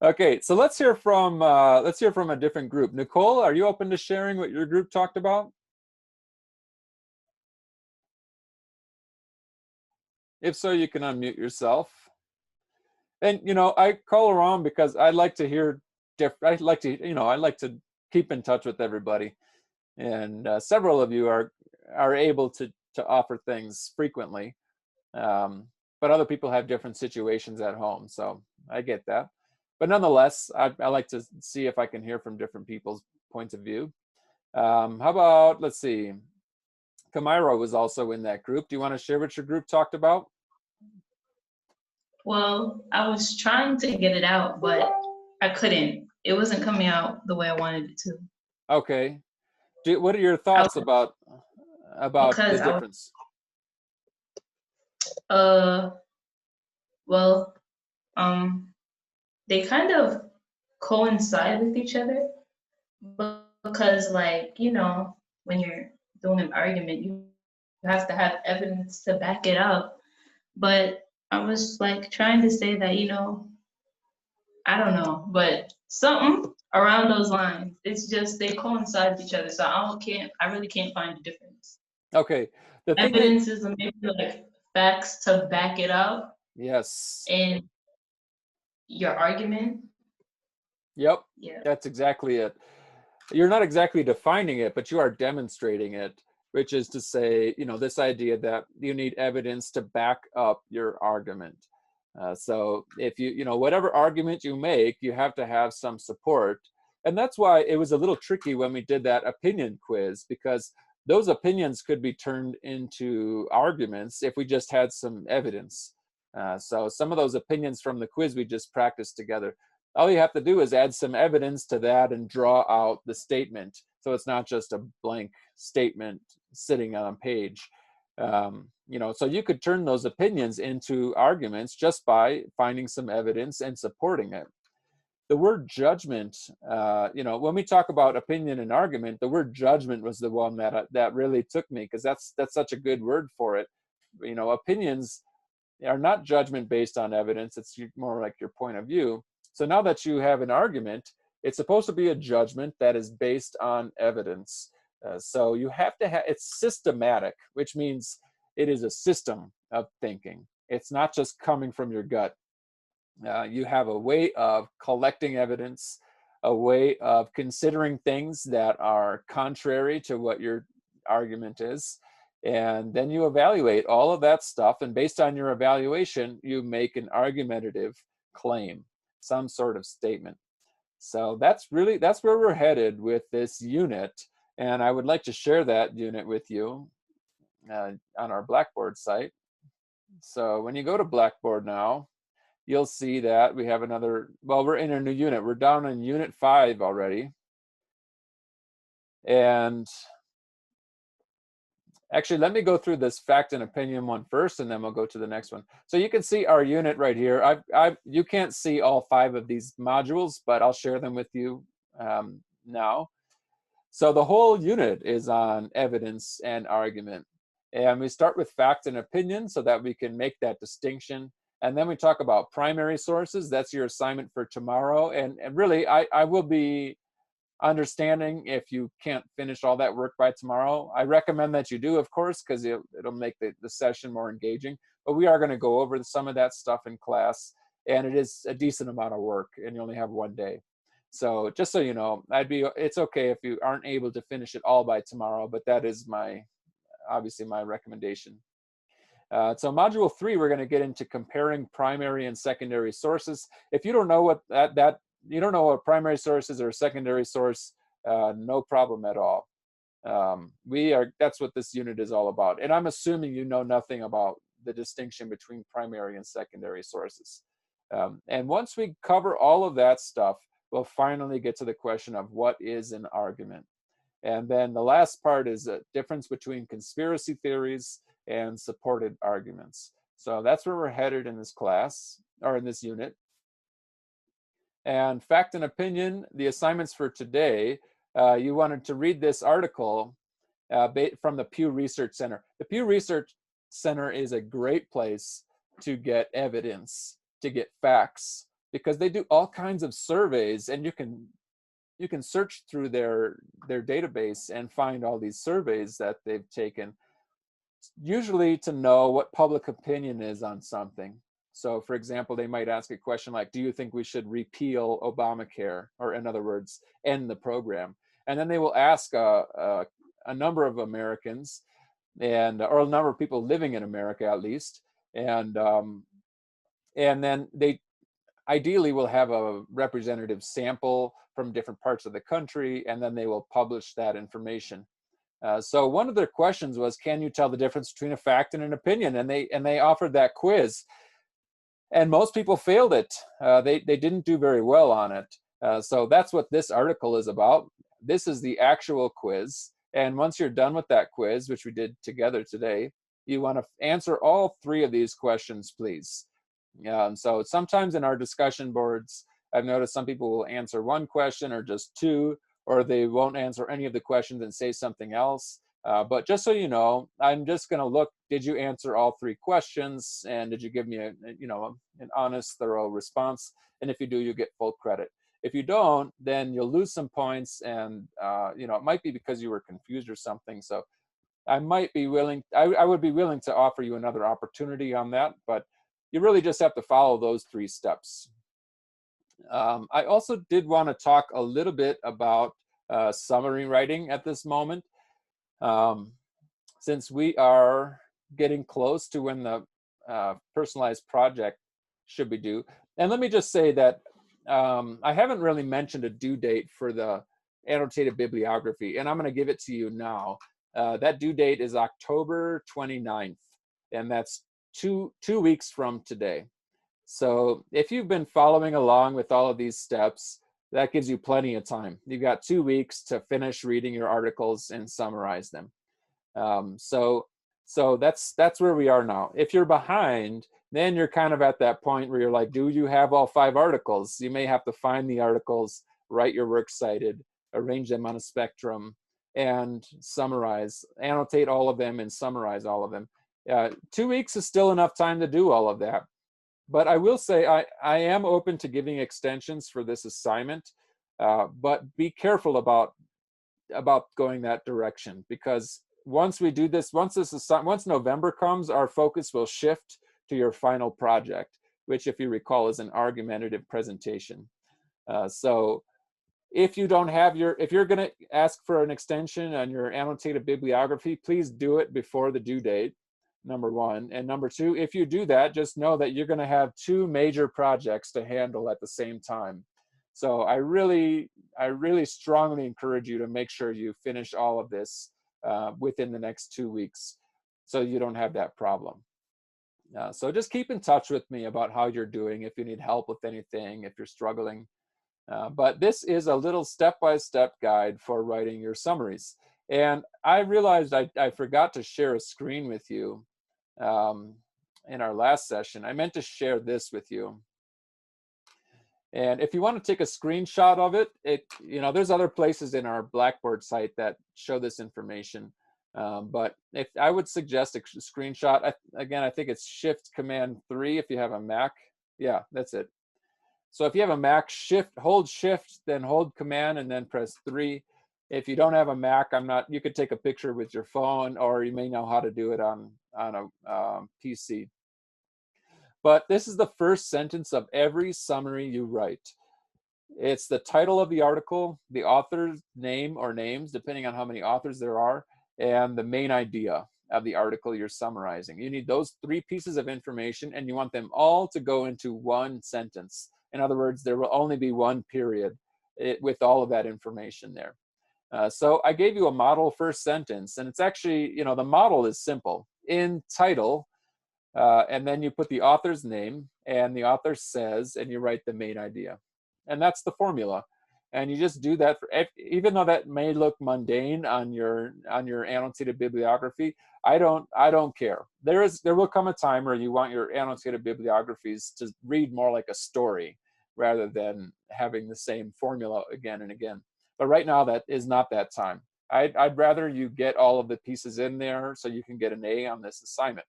Okay, so let's hear from a different group. Nicole, are you open to sharing what your group talked about? If so, you can unmute yourself. And you know, I call around because I like to hear I like to keep in touch with everybody, and several of you are able to offer things frequently, but other people have different situations at home, so I get that. But nonetheless, I like to see if I can hear from different people's points of view. How about, let's see, Kamira was also in that group. Do you want to share what your group talked about? Well, I was trying to get it out, but I couldn't. It wasn't coming out the way I wanted it to. Okay. What are your thoughts about the difference? Well, they kind of coincide with each other, because, like, you know, when you're doing an argument, you have to have evidence to back it up. But I was like trying to say that, you know, I don't know, but something around those lines. It's just they coincide with each other, so I really can't find the difference. Okay. The thing Evidence is maybe like facts to back it up. Yes. And your argument. Yep. Yeah. That's exactly it. You're not exactly defining it, but you are demonstrating it, which is to say, you know, this idea that you need evidence to back up your argument. So if you know, whatever argument you make, you have to have some support. And that's why it was a little tricky when we did that opinion quiz, because those opinions could be turned into arguments if we just had some evidence. So some of those opinions from the quiz we just practiced together. All you have to do is add some evidence to that and draw out the statement. So it's not just a blank statement sitting on a page. You know, so you could turn those opinions into arguments just by finding some evidence and supporting it. The word judgment, you know, when we talk about opinion and argument, the word judgment was the one that really took me, because that's such a good word for it. You know, opinions are not judgment based on evidence. It's more like your point of view. So now that you have an argument, it's supposed to be a judgment that is based on evidence. So you have to have, it's systematic, which means it is a system of thinking. It's not just coming from your gut. You have a way of collecting evidence, a way of considering things that are contrary to what your argument is. And then you evaluate all of that stuff. And based on your evaluation, you make an argumentative claim, some sort of statement. So that's where we're headed with this unit. And I would like to share that unit with you on our Blackboard site. So when you go to Blackboard now, you'll see that we have another, well, we're in a new unit. We're down in Unit 5 already. And actually, let me go through this fact and opinion one first, and then we'll go to the next one. So you can see our unit right here. You can't see all 5 of these modules, but I'll share them with you now. So the whole unit is on evidence and argument. And we start with fact and opinion so that we can make that distinction. And then we talk about primary sources. That's your assignment for tomorrow. And really, I will be understanding if you can't finish all that work by tomorrow. I recommend that you do, of course, because it'll make the session more engaging. But we are going to go over some of that stuff in class. And it is a decent amount of work, and you only have one day. So just so you know, it's okay if you aren't able to finish it all by tomorrow, but that is obviously my recommendation. So module 3, we're going to get into comparing primary and secondary sources. If you don't know what you don't know what primary source is or a secondary source, no problem at all. That's what this unit is all about. And I'm assuming you know nothing about the distinction between primary and secondary sources. And once we cover all of that stuff, we'll finally get to the question of what is an argument. And then the last part is a difference between conspiracy theories and supported arguments. So that's where we're headed in this class, or in this unit. And fact and opinion, the assignments for today, you wanted to read this article from the Pew Research Center. The Pew Research Center is a great place to get evidence, to get facts, because they do all kinds of surveys, and you can search through their database and find all these surveys that they've taken, usually to know what public opinion is on something. So for example, they might ask a question like, do you think we should repeal Obamacare? Or in other words, end the program? And then they will ask a number of Americans, or a number of people living in America at least. And then they ideally will have a representative sample from different parts of the country, and then they will publish that information. So one of their questions was, can you tell the difference between a fact and an opinion? And they offered that quiz, and most people failed it. They didn't do very well on it. So that's what this article is about. This is the actual quiz. And once you're done with that quiz, which we did together today, you want to answer all 3 of these questions, please. So sometimes in our discussion boards, I've noticed some people will answer 1 question or just 2, or they won't answer any of the questions and say something else. But just so you know, I'm just going to look, did you answer all 3 questions? And did you give me an honest, thorough response? And if you do, you get full credit. If you don't, then you'll lose some points, and it might be because you were confused or something. So I might be willing, I would be willing to offer you another opportunity on that, but you really just have to follow those 3 steps. I also did want to talk a little bit about summary writing at this moment. Since we are getting close to when the personalized project should be due. And let me just say that I haven't really mentioned a due date for the annotated bibliography, and I'm going to give it to you now. That due date is October 29th, and that's two weeks from today. So if you've been following along with all of these steps, that gives you plenty of time. You've got 2 weeks to finish reading your articles and summarize them. So that's where we are now. If you're behind, then you're kind of at that point where you're like, do you have all 5 articles? You may have to find the articles, write your works cited, arrange them on a spectrum, and summarize, annotate all of them and summarize all of them. 2 weeks is still enough time to do all of that. But I will say I am open to giving extensions for this assignment, but be careful about going that direction, because once we do this, once November comes, our focus will shift to your final project. which, if you recall, is an argumentative presentation. So if you don't have if you're going to ask for an extension on your annotated bibliography, please do it before the due date, number one. And number two, if you do that, just know that you're going to have 2 major projects to handle at the same time. So I really strongly encourage you to make sure you finish all of this within the next 2 weeks, so you don't have that problem. So just keep in touch with me about how you're doing, if you need help with anything, if you're struggling. But this is a little step-by-step guide for writing your summaries. And I realized I forgot to share a screen with you in our last session. I meant to share this with you. And if you want to take a screenshot of it, there's other places in our Blackboard site that show this information. But if I would suggest a screenshot, again, I think it's Shift-Command-3 if you have a Mac. Yeah, that's it. So if you have a Mac, hold Shift, then hold Command, and then press 3. If you don't have a Mac, you could take a picture with your phone, or you may know how to do it on a PC. But this is the first sentence of every summary you write. It's the title of the article, the author's name or names, depending on how many authors there are, and the main idea of the article you're summarizing. You need those 3 pieces of information, and you want them all to go into one sentence. In other words, there will only be one period with all of that information there. So I gave you a model first sentence, and it's actually, the model is simple. In title, and then you put the author's name, and the author says, and you write the main idea. And that's the formula. And you just do that for, even though that may look mundane on your annotated bibliography, I don't care. There will come a time where you want your annotated bibliographies to read more like a story rather than having the same formula again and again. But right now, that is not that time. I'd rather you get all of the pieces in there so you can get an A on this assignment.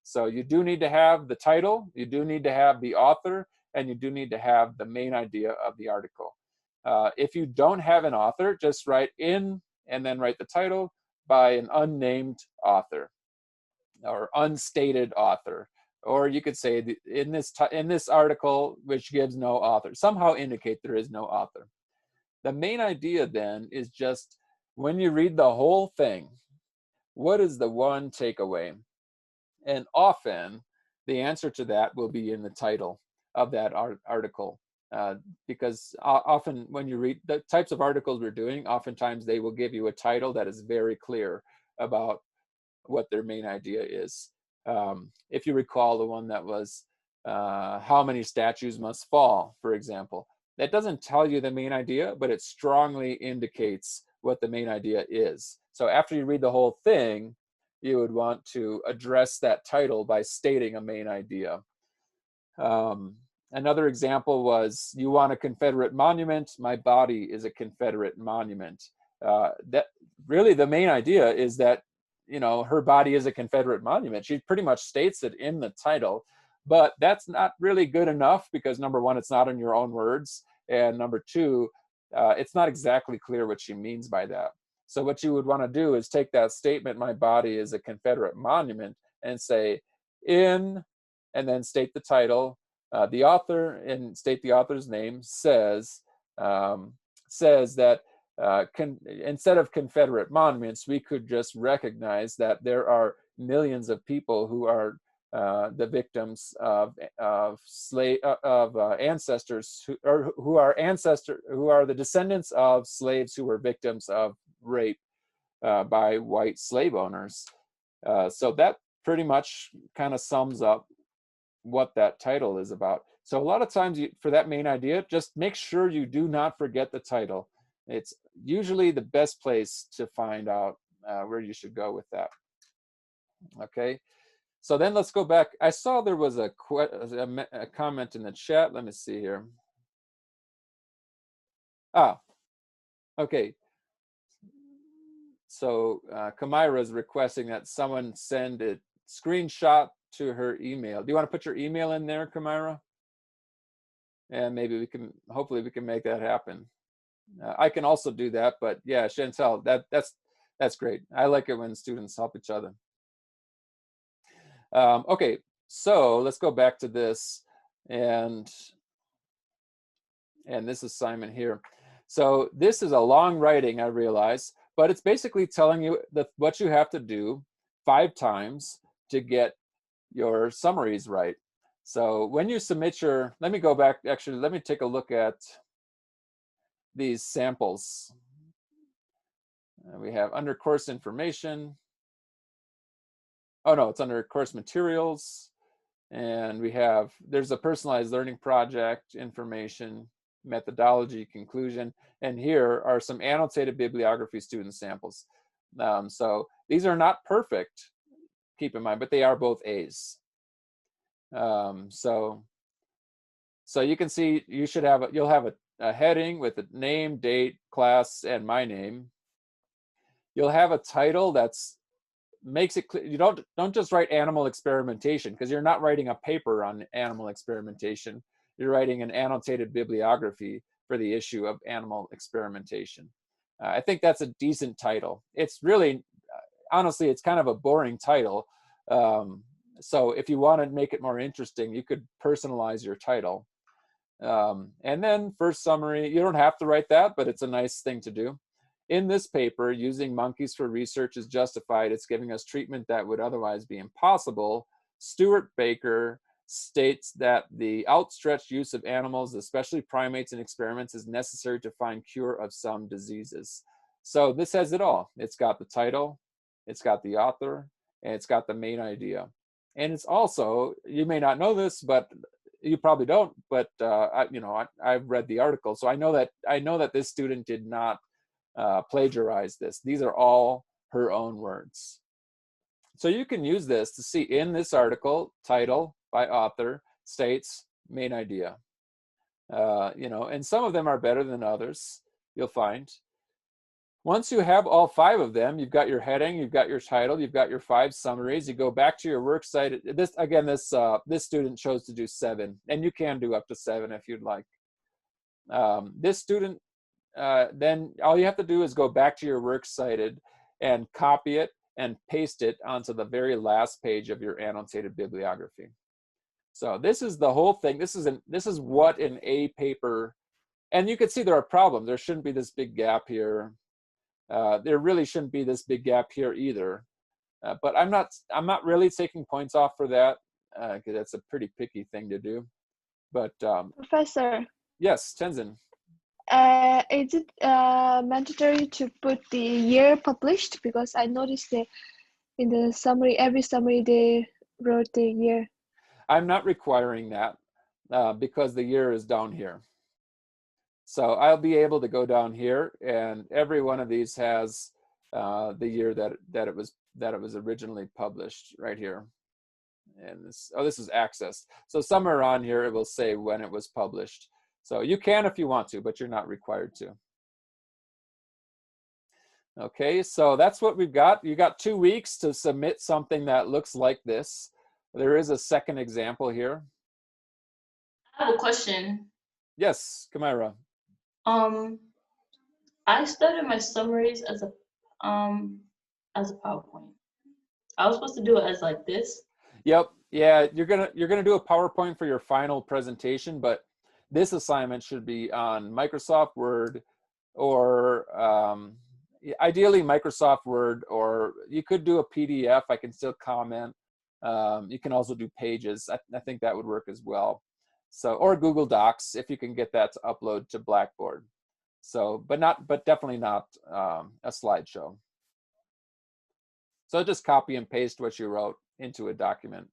So you do need to have the title, you do need to have the author, and you do need to have the main idea of the article. If you don't have an author, just write in and then write the title by an unnamed author or unstated author. Or you could say in this article, which gives no author, somehow indicate there is no author. The main idea then is just when you read the whole thing, what is the one takeaway? And often the answer to that will be in the title of that article. Because often when you read the types of articles we're doing, oftentimes they will give you a title that is very clear about what their main idea is. If you recall the one that was how many statues must fall, for example, that doesn't tell you the main idea, but it strongly indicates what the main idea is. So after you read the whole thing, you would want to address that title by stating a main idea. Another example was, you want a Confederate monument, my body is a Confederate monument. That really the main idea is that, her body is a Confederate monument. She pretty much states it in the title, but that's not really good enough because number one, it's not in your own words. And number two, it's not exactly clear what she means by that. So what you would want to do is take that statement, my body is a Confederate monument, and say and then state the title, the author, and state the author's name, says that instead of Confederate monuments, we could just recognize that there are millions of people who are the victims of ancestors who are the descendants of slaves who were victims of rape by white slave owners. So that pretty much kind of sums up what that title is about. So a lot of times for that main idea, just make sure you do not forget the title. It's usually the best place to find out where you should go with that. Okay, so then let's go back. I saw there was a comment in the chat. Let me see here. Okay. So Kamira is requesting that someone send a screenshot to her email. Do you want to put your email in there, Kamira? And maybe hopefully we can make that happen. I can also do that, but yeah, Chantel, that's great. I like it when students help each other. Okay, so let's go back to this. and this assignment here. So this is a long writing, I realize, but it's basically telling you what you have to do 5 times to get your summaries right. So when you submit your, let me go back, actually, let me take a look at these samples. We have under course information. Oh no, it's under course materials. And we have, there's a personalized learning project, information, methodology, conclusion. And here are some annotated bibliography student samples. So these are not perfect, keep in mind, but they are both A's. So you can see you should have, you'll have a heading with a name, date, class, and my name. You'll have a title that's makes it clear. You don't just write animal experimentation, because you're not writing a paper on animal experimentation. You're writing an annotated bibliography for the issue of animal experimentation. I think that's a decent title. It's really, honestly, it's kind of a boring title. So if you want to make it more interesting, you could personalize your title. And then first summary, you don't have to write that, but it's a nice thing to do. In this paper, using monkeys for research is justified. It's giving us treatment that would otherwise be impossible. Stuart Baker states that the outstretched use of animals, especially primates in experiments, is necessary to find cure of some diseases. So this has it all. It's got the title, it's got the author, and it's got the main idea. And it's also, you may not know this, but you probably don't, but I've read the article, so I know that this student did not plagiarize this. These are all her own words. So you can use this to see in this article, title by author, states, main idea. And some of them are better than others, you'll find. Once you have all 5 of them, you've got your heading, you've got your title, you've got your 5 summaries. You go back to your work site. This again, this student chose to do 7, and you can do up to 7 if you'd like. This student, then all you have to do is go back to your works cited and copy it and paste it onto the very last page of your annotated bibliography. So this is the whole thing. This is what an A paper, and you can see there are problems. There shouldn't be this big gap here. There really shouldn't be this big gap here either. But I'm not really taking points off for that, because that's a pretty picky thing to do. But Professor. Yes, Tenzin. Is it mandatory to put the year published? Because I noticed that in the summary, every summary they wrote the year. I'm not requiring that because the year is down here. So I'll be able to go down here, and every one of these has the year that it was originally published right here. And this is accessed. So somewhere on here it will say when it was published. So you can if you want to, but you're not required to. Okay, so that's what we've got. You got 2 weeks to submit something that looks like this. There is a second example here. I have a question. Yes, Kamira. I started my summaries as a PowerPoint. I was supposed to do it as like this. Yep. Yeah, you're gonna do a PowerPoint for your final presentation, but this assignment should be on Microsoft Word, or ideally Microsoft Word, or you could do a PDF. I can still comment. You can also do Pages. I think that would work as well. So, or Google Docs if you can get that to upload to Blackboard. So, but definitely not a slideshow. So just copy and paste what you wrote into a document.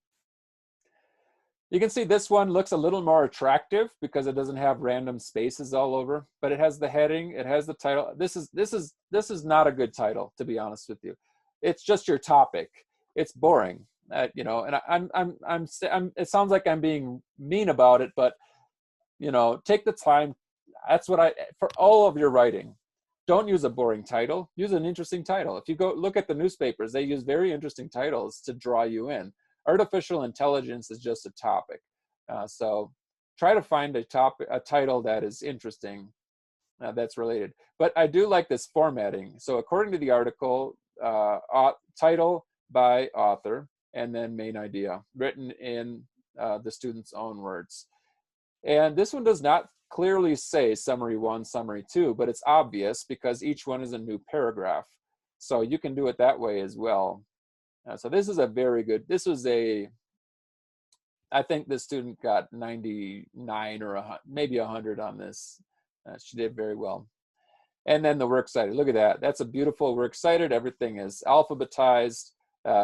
You can see this one looks a little more attractive because it doesn't have random spaces all over, but it has the heading, it has the title. This is not a good title, to be honest with you. It's just your topic. It's boring, and it sounds like I'm being mean about it, but take the time. That's what for all of your writing. Don't use a boring title. Use an interesting title. If you go look at the newspapers, they use very interesting titles to draw you in. Artificial intelligence is just a topic. So try to find a title that is interesting, that's related. But I do like this formatting. So according to the article, title by author, and then main idea, written in the student's own words. And this one does not clearly say summary 1, summary 2, but it's obvious because each one is a new paragraph. So you can do it that way as well. So this is a very good, this was a, I think the student got 99 or maybe 100 on this. She did very well. And then the works cited, look at that. That's a beautiful works cited. Everything is alphabetized.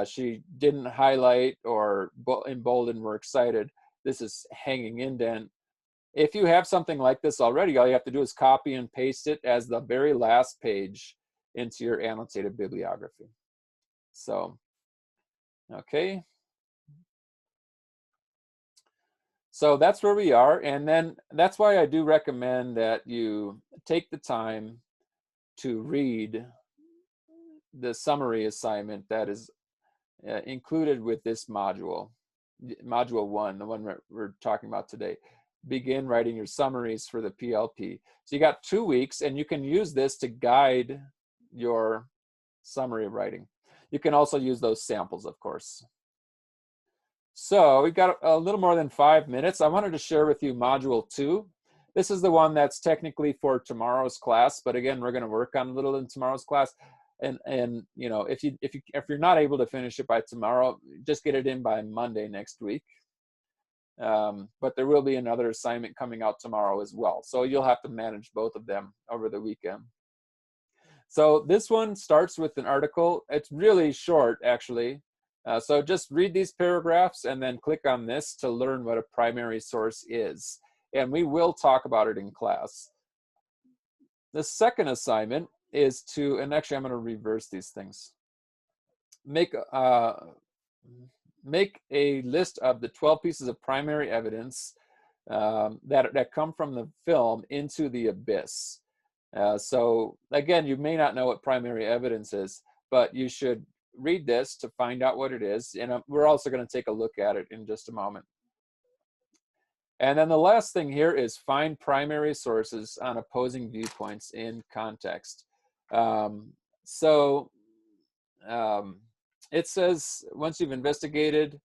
She didn't highlight or embolden works cited. This is hanging indent. If you have something like this already, all you have to do is copy and paste it as the very last page into your annotated bibliography. So, okay. So that's where we are. And then that's why I do recommend that you take the time to read the summary assignment that is included with this module, module 1, the one we're talking about today. Begin writing your summaries for the PLP. So you got 2 weeks, and you can use this to guide your summary writing. You can also use those samples, of course. So we've got a little more than 5 minutes. I wanted to share with you module 2. This is the one that's technically for tomorrow's class, but again, we're going to work on a little in tomorrow's class. And you know, if you're not able to finish it by tomorrow, just get it in by Monday next week. But there will be another assignment coming out tomorrow as well, so you'll have to manage both of them over the weekend. So this one starts with an article. It's really short, actually. So just read these paragraphs and then click on this to learn what a primary source is. And we will talk about it in class. The second assignment is to, and actually I'm going to reverse these things. Make a list of the 12 pieces of primary evidence that come from the film into the abyss. So again, you may not know what primary evidence is, but you should read this to find out what it is. And we're also going to take a look at it in just a moment. And then the last thing here is find primary sources on opposing viewpoints in context. It says once you've investigated,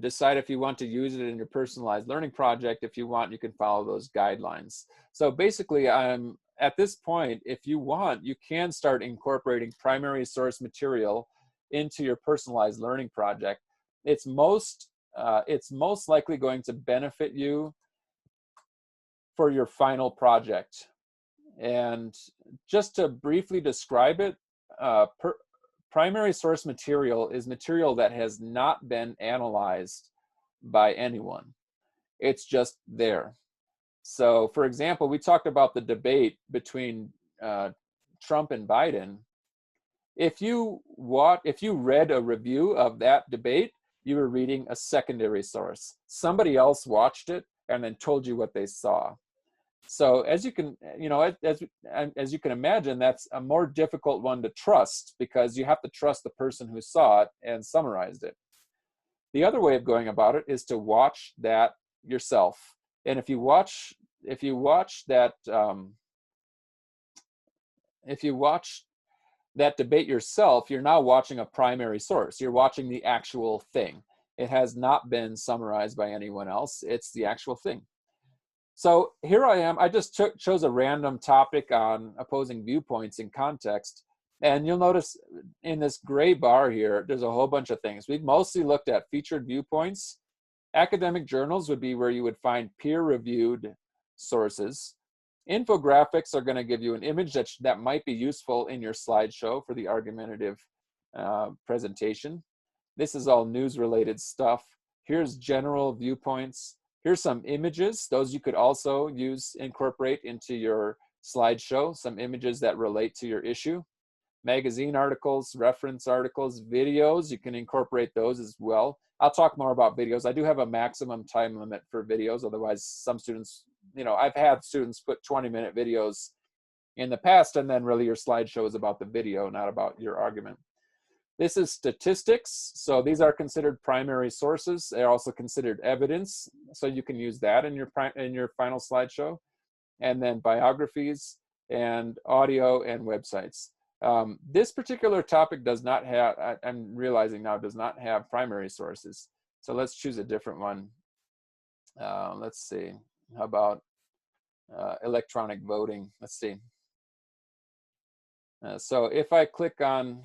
decide if you want to use it in your personalized learning project. If you want, you can follow those guidelines. So basically, at this point, if you want, you can start incorporating primary source material into your personalized learning project. It's most likely going to benefit you for your final project. And just to briefly describe it, primary source material is material that has not been analyzed by anyone. It's just there. So for example, we talked about the debate between Trump and Biden. If you read a review of that debate, you were reading a secondary source. Somebody else watched it and then told you what they saw. So as you can, as you can imagine, that's a more difficult one to trust because you have to trust the person who saw it and summarized it. The other way of going about it is to watch that yourself. And if you watch that debate yourself, you're now watching a primary source. You're watching the actual thing. It has not been summarized by anyone else. It's the actual thing. So here I am. I just chose a random topic on opposing viewpoints in context. And you'll notice in this gray bar here, there's a whole bunch of things. We've mostly looked at featured viewpoints. Academic journals would be where you would find peer-reviewed sources. Infographics are going to give you an image that might be useful in your slideshow for the argumentative presentation. This is all news-related stuff. Here's general viewpoints. Here's some images. Those you could also incorporate into your slideshow, some images that relate to your issue. Magazine articles, reference articles, videos, you can incorporate those as well. I'll talk more about videos. I do have a maximum time limit for videos. Otherwise, some students, I've had students put 20-minute videos in the past, and then really your slideshow is about the video, not about your argument. This is statistics. So these are considered primary sources. They're also considered evidence. So you can use that in your final slideshow. And then biographies and audio and websites. This particular topic does not have, I'm realizing now, does not have primary sources. So let's choose a different one. Let's see. about electronic voting. Let's see. So if I click on,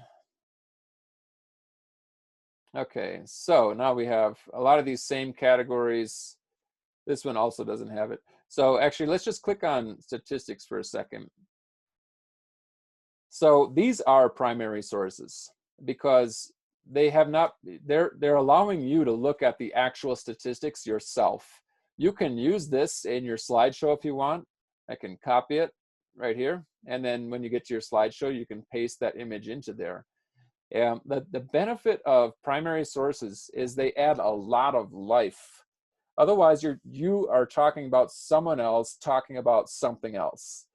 okay, so now we have a lot of these same categories. This one also doesn't have it. So actually, let's just click on statistics for a second. So these are primary sources because they have not, they're allowing you to look at the actual statistics yourself. You can use this in your slideshow if you want. I can copy it right here. And then when you get to your slideshow, you can paste that image into there. The benefit of primary sources is they add a lot of life. Otherwise, you are talking about someone else talking about something else.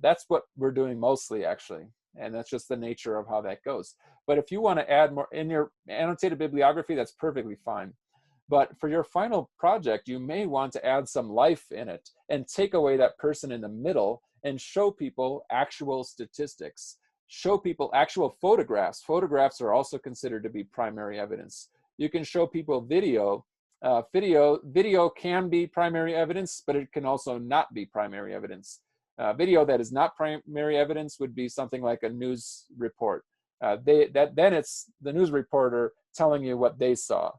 That's what we're doing mostly, actually. And that's just the nature of how that goes. But if you want to add more in your annotated bibliography, that's perfectly fine. But for your final project, you may want to add some life in it and take away that person in the middle and show people actual statistics. Show people actual photographs. Photographs are also considered to be primary evidence. You can show people video. Video can be primary evidence, but it can also not be primary evidence. Video that is not primary evidence would be something like a news report. Then it's the news reporter telling you what they saw.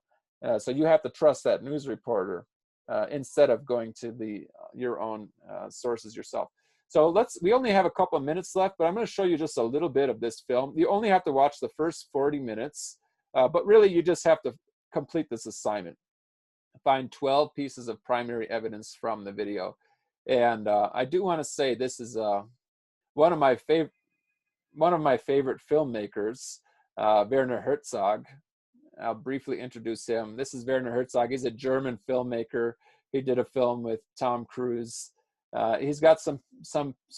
So you have to trust that news reporter instead of going to your own sources yourself. So we only have a couple of minutes left, but I'm going to show you just a little bit of this film. You only have to watch the first 40 minutes, but really you just have to complete this assignment. Find 12 pieces of primary evidence from the video. And I do want to say this is one of my favorite filmmakers, Werner Herzog. I'll briefly introduce him. This is Werner Herzog. He's a German filmmaker. He did a film with Tom Cruise. He's got some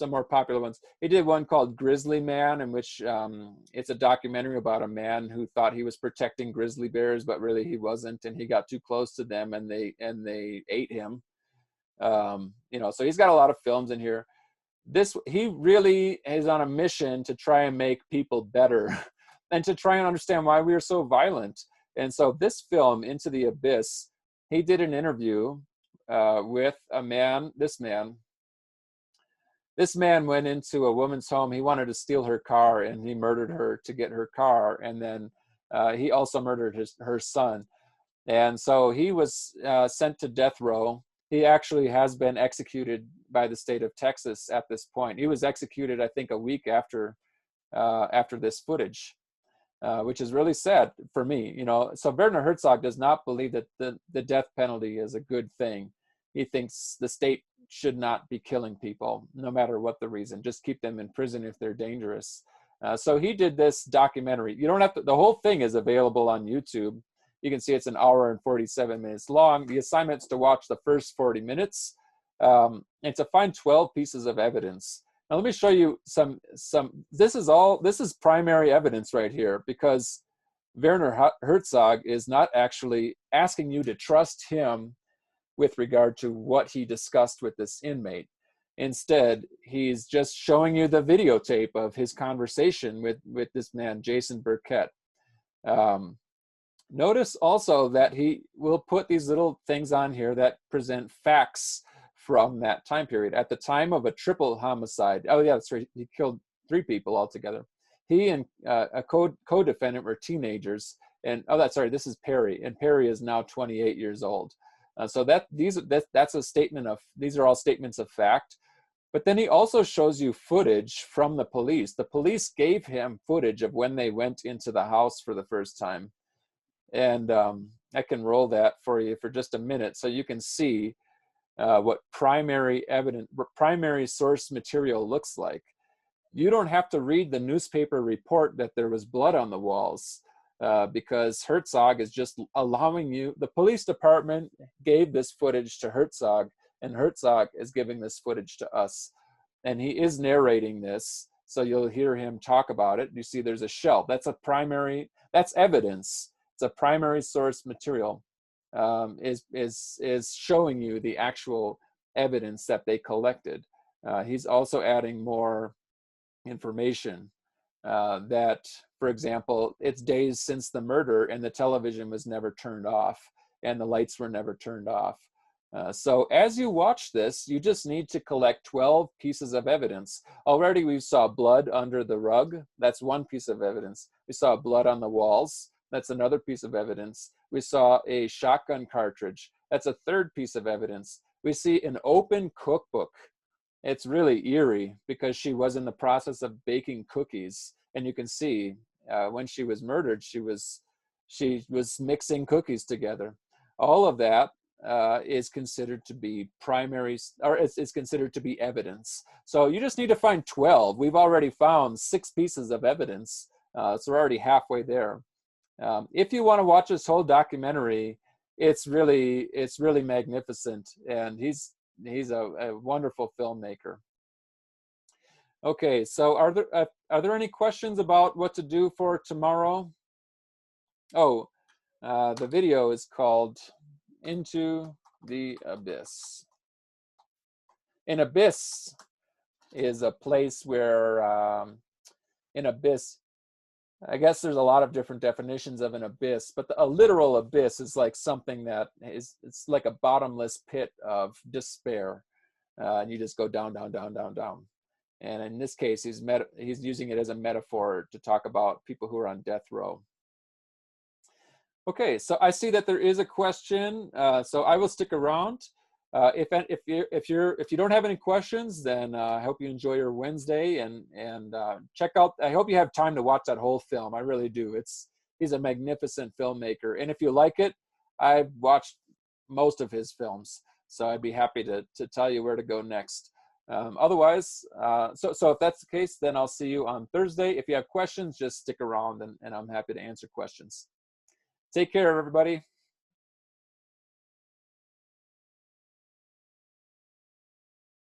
more popular ones. He did one called Grizzly Man, in which it's a documentary about a man who thought he was protecting grizzly bears, but really he wasn't, and he got too close to them, and they ate him. So he's got a lot of films in here. He really is on a mission to try and make people better and to try and understand why we are so violent. And so this film, Into the Abyss, he did an interview with a man. This man went into a woman's home. He wanted to steal her car, and he murdered her to get her car. And then he also murdered her son. And so he was sent to death row. He actually has been executed by the state of Texas at this point. He was executed, I think, a week after this footage, which is really sad for me. So Werner Herzog does not believe that the death penalty is a good thing. He thinks the state should not be killing people, no matter what the reason. Just keep them in prison if they're dangerous. So he did this documentary. You don't have to. The whole thing is available on YouTube. You can see it's an hour and 47 minutes long. The assignment's to watch the first 40 minutes and to find 12 pieces of evidence. Now let me show you some. This is primary evidence right here, because Werner Herzog is not actually asking you to trust him with regard to what he discussed with this inmate. Instead, he's just showing you the videotape of his conversation with this man, Jason Burkett. Notice also that he will put these little things on here that present facts from that time period. At the time of a triple homicide, oh yeah, that's right, he killed 3 people altogether. He and a co-defendant were teenagers, and this is Perry, and Perry is now 28 years old. So that's a statement of, these are all statements of fact. But then he also shows you footage from the police. The police gave him footage of when they went into the house for the first time. And I can roll that for you for just a minute so you can see what primary source material looks like. You don't have to read the newspaper report that there was blood on the walls because Herzog is just allowing you. The police department gave this footage to Herzog, and Herzog is giving this footage to us. And he is narrating this, so you'll hear him talk about it. You see there's a shelf. That's evidence. It's a primary source material, is showing you the actual evidence that they collected. He's also adding more information that, for example, it's days since the murder and the television was never turned off and the lights were never turned off. So as you watch this, you just need to collect 12 pieces of evidence. Already we saw blood under the rug. That's one piece of evidence. We saw blood on the walls. That's another piece of evidence. We saw a shotgun cartridge. That's a third piece of evidence. We see an open cookbook. It's really eerie because she was in the process of baking cookies. And you can see when she was murdered, she was mixing cookies together. All of that is considered to be primary, or it's considered to be evidence. So you just need to find 12. We've already found 6 pieces of evidence, so we're already halfway there. If you want to watch this whole documentary, it's really magnificent, and he's a wonderful filmmaker. Okay, so are there any questions about what to do for tomorrow? Oh, the video is called Into the Abyss. An abyss is a place where, an abyss, I guess there's a lot of different definitions of an abyss, but a literal abyss is like something that it's like a bottomless pit of despair. And you just go down, down, down, down, down. And in this case, he's using it as a metaphor to talk about people who are on death row. Okay, so I see that there is a question, so I will stick around. If you don't have any questions, then I hope you enjoy your Wednesday and check out. I hope you have time to watch that whole film. I really do. He's a magnificent filmmaker, and if you like it, I've watched most of his films, so I'd be happy to tell you where to go next. Otherwise, so if that's the case, then I'll see you on Thursday. If you have questions, just stick around, and I'm happy to answer questions. Take care, everybody.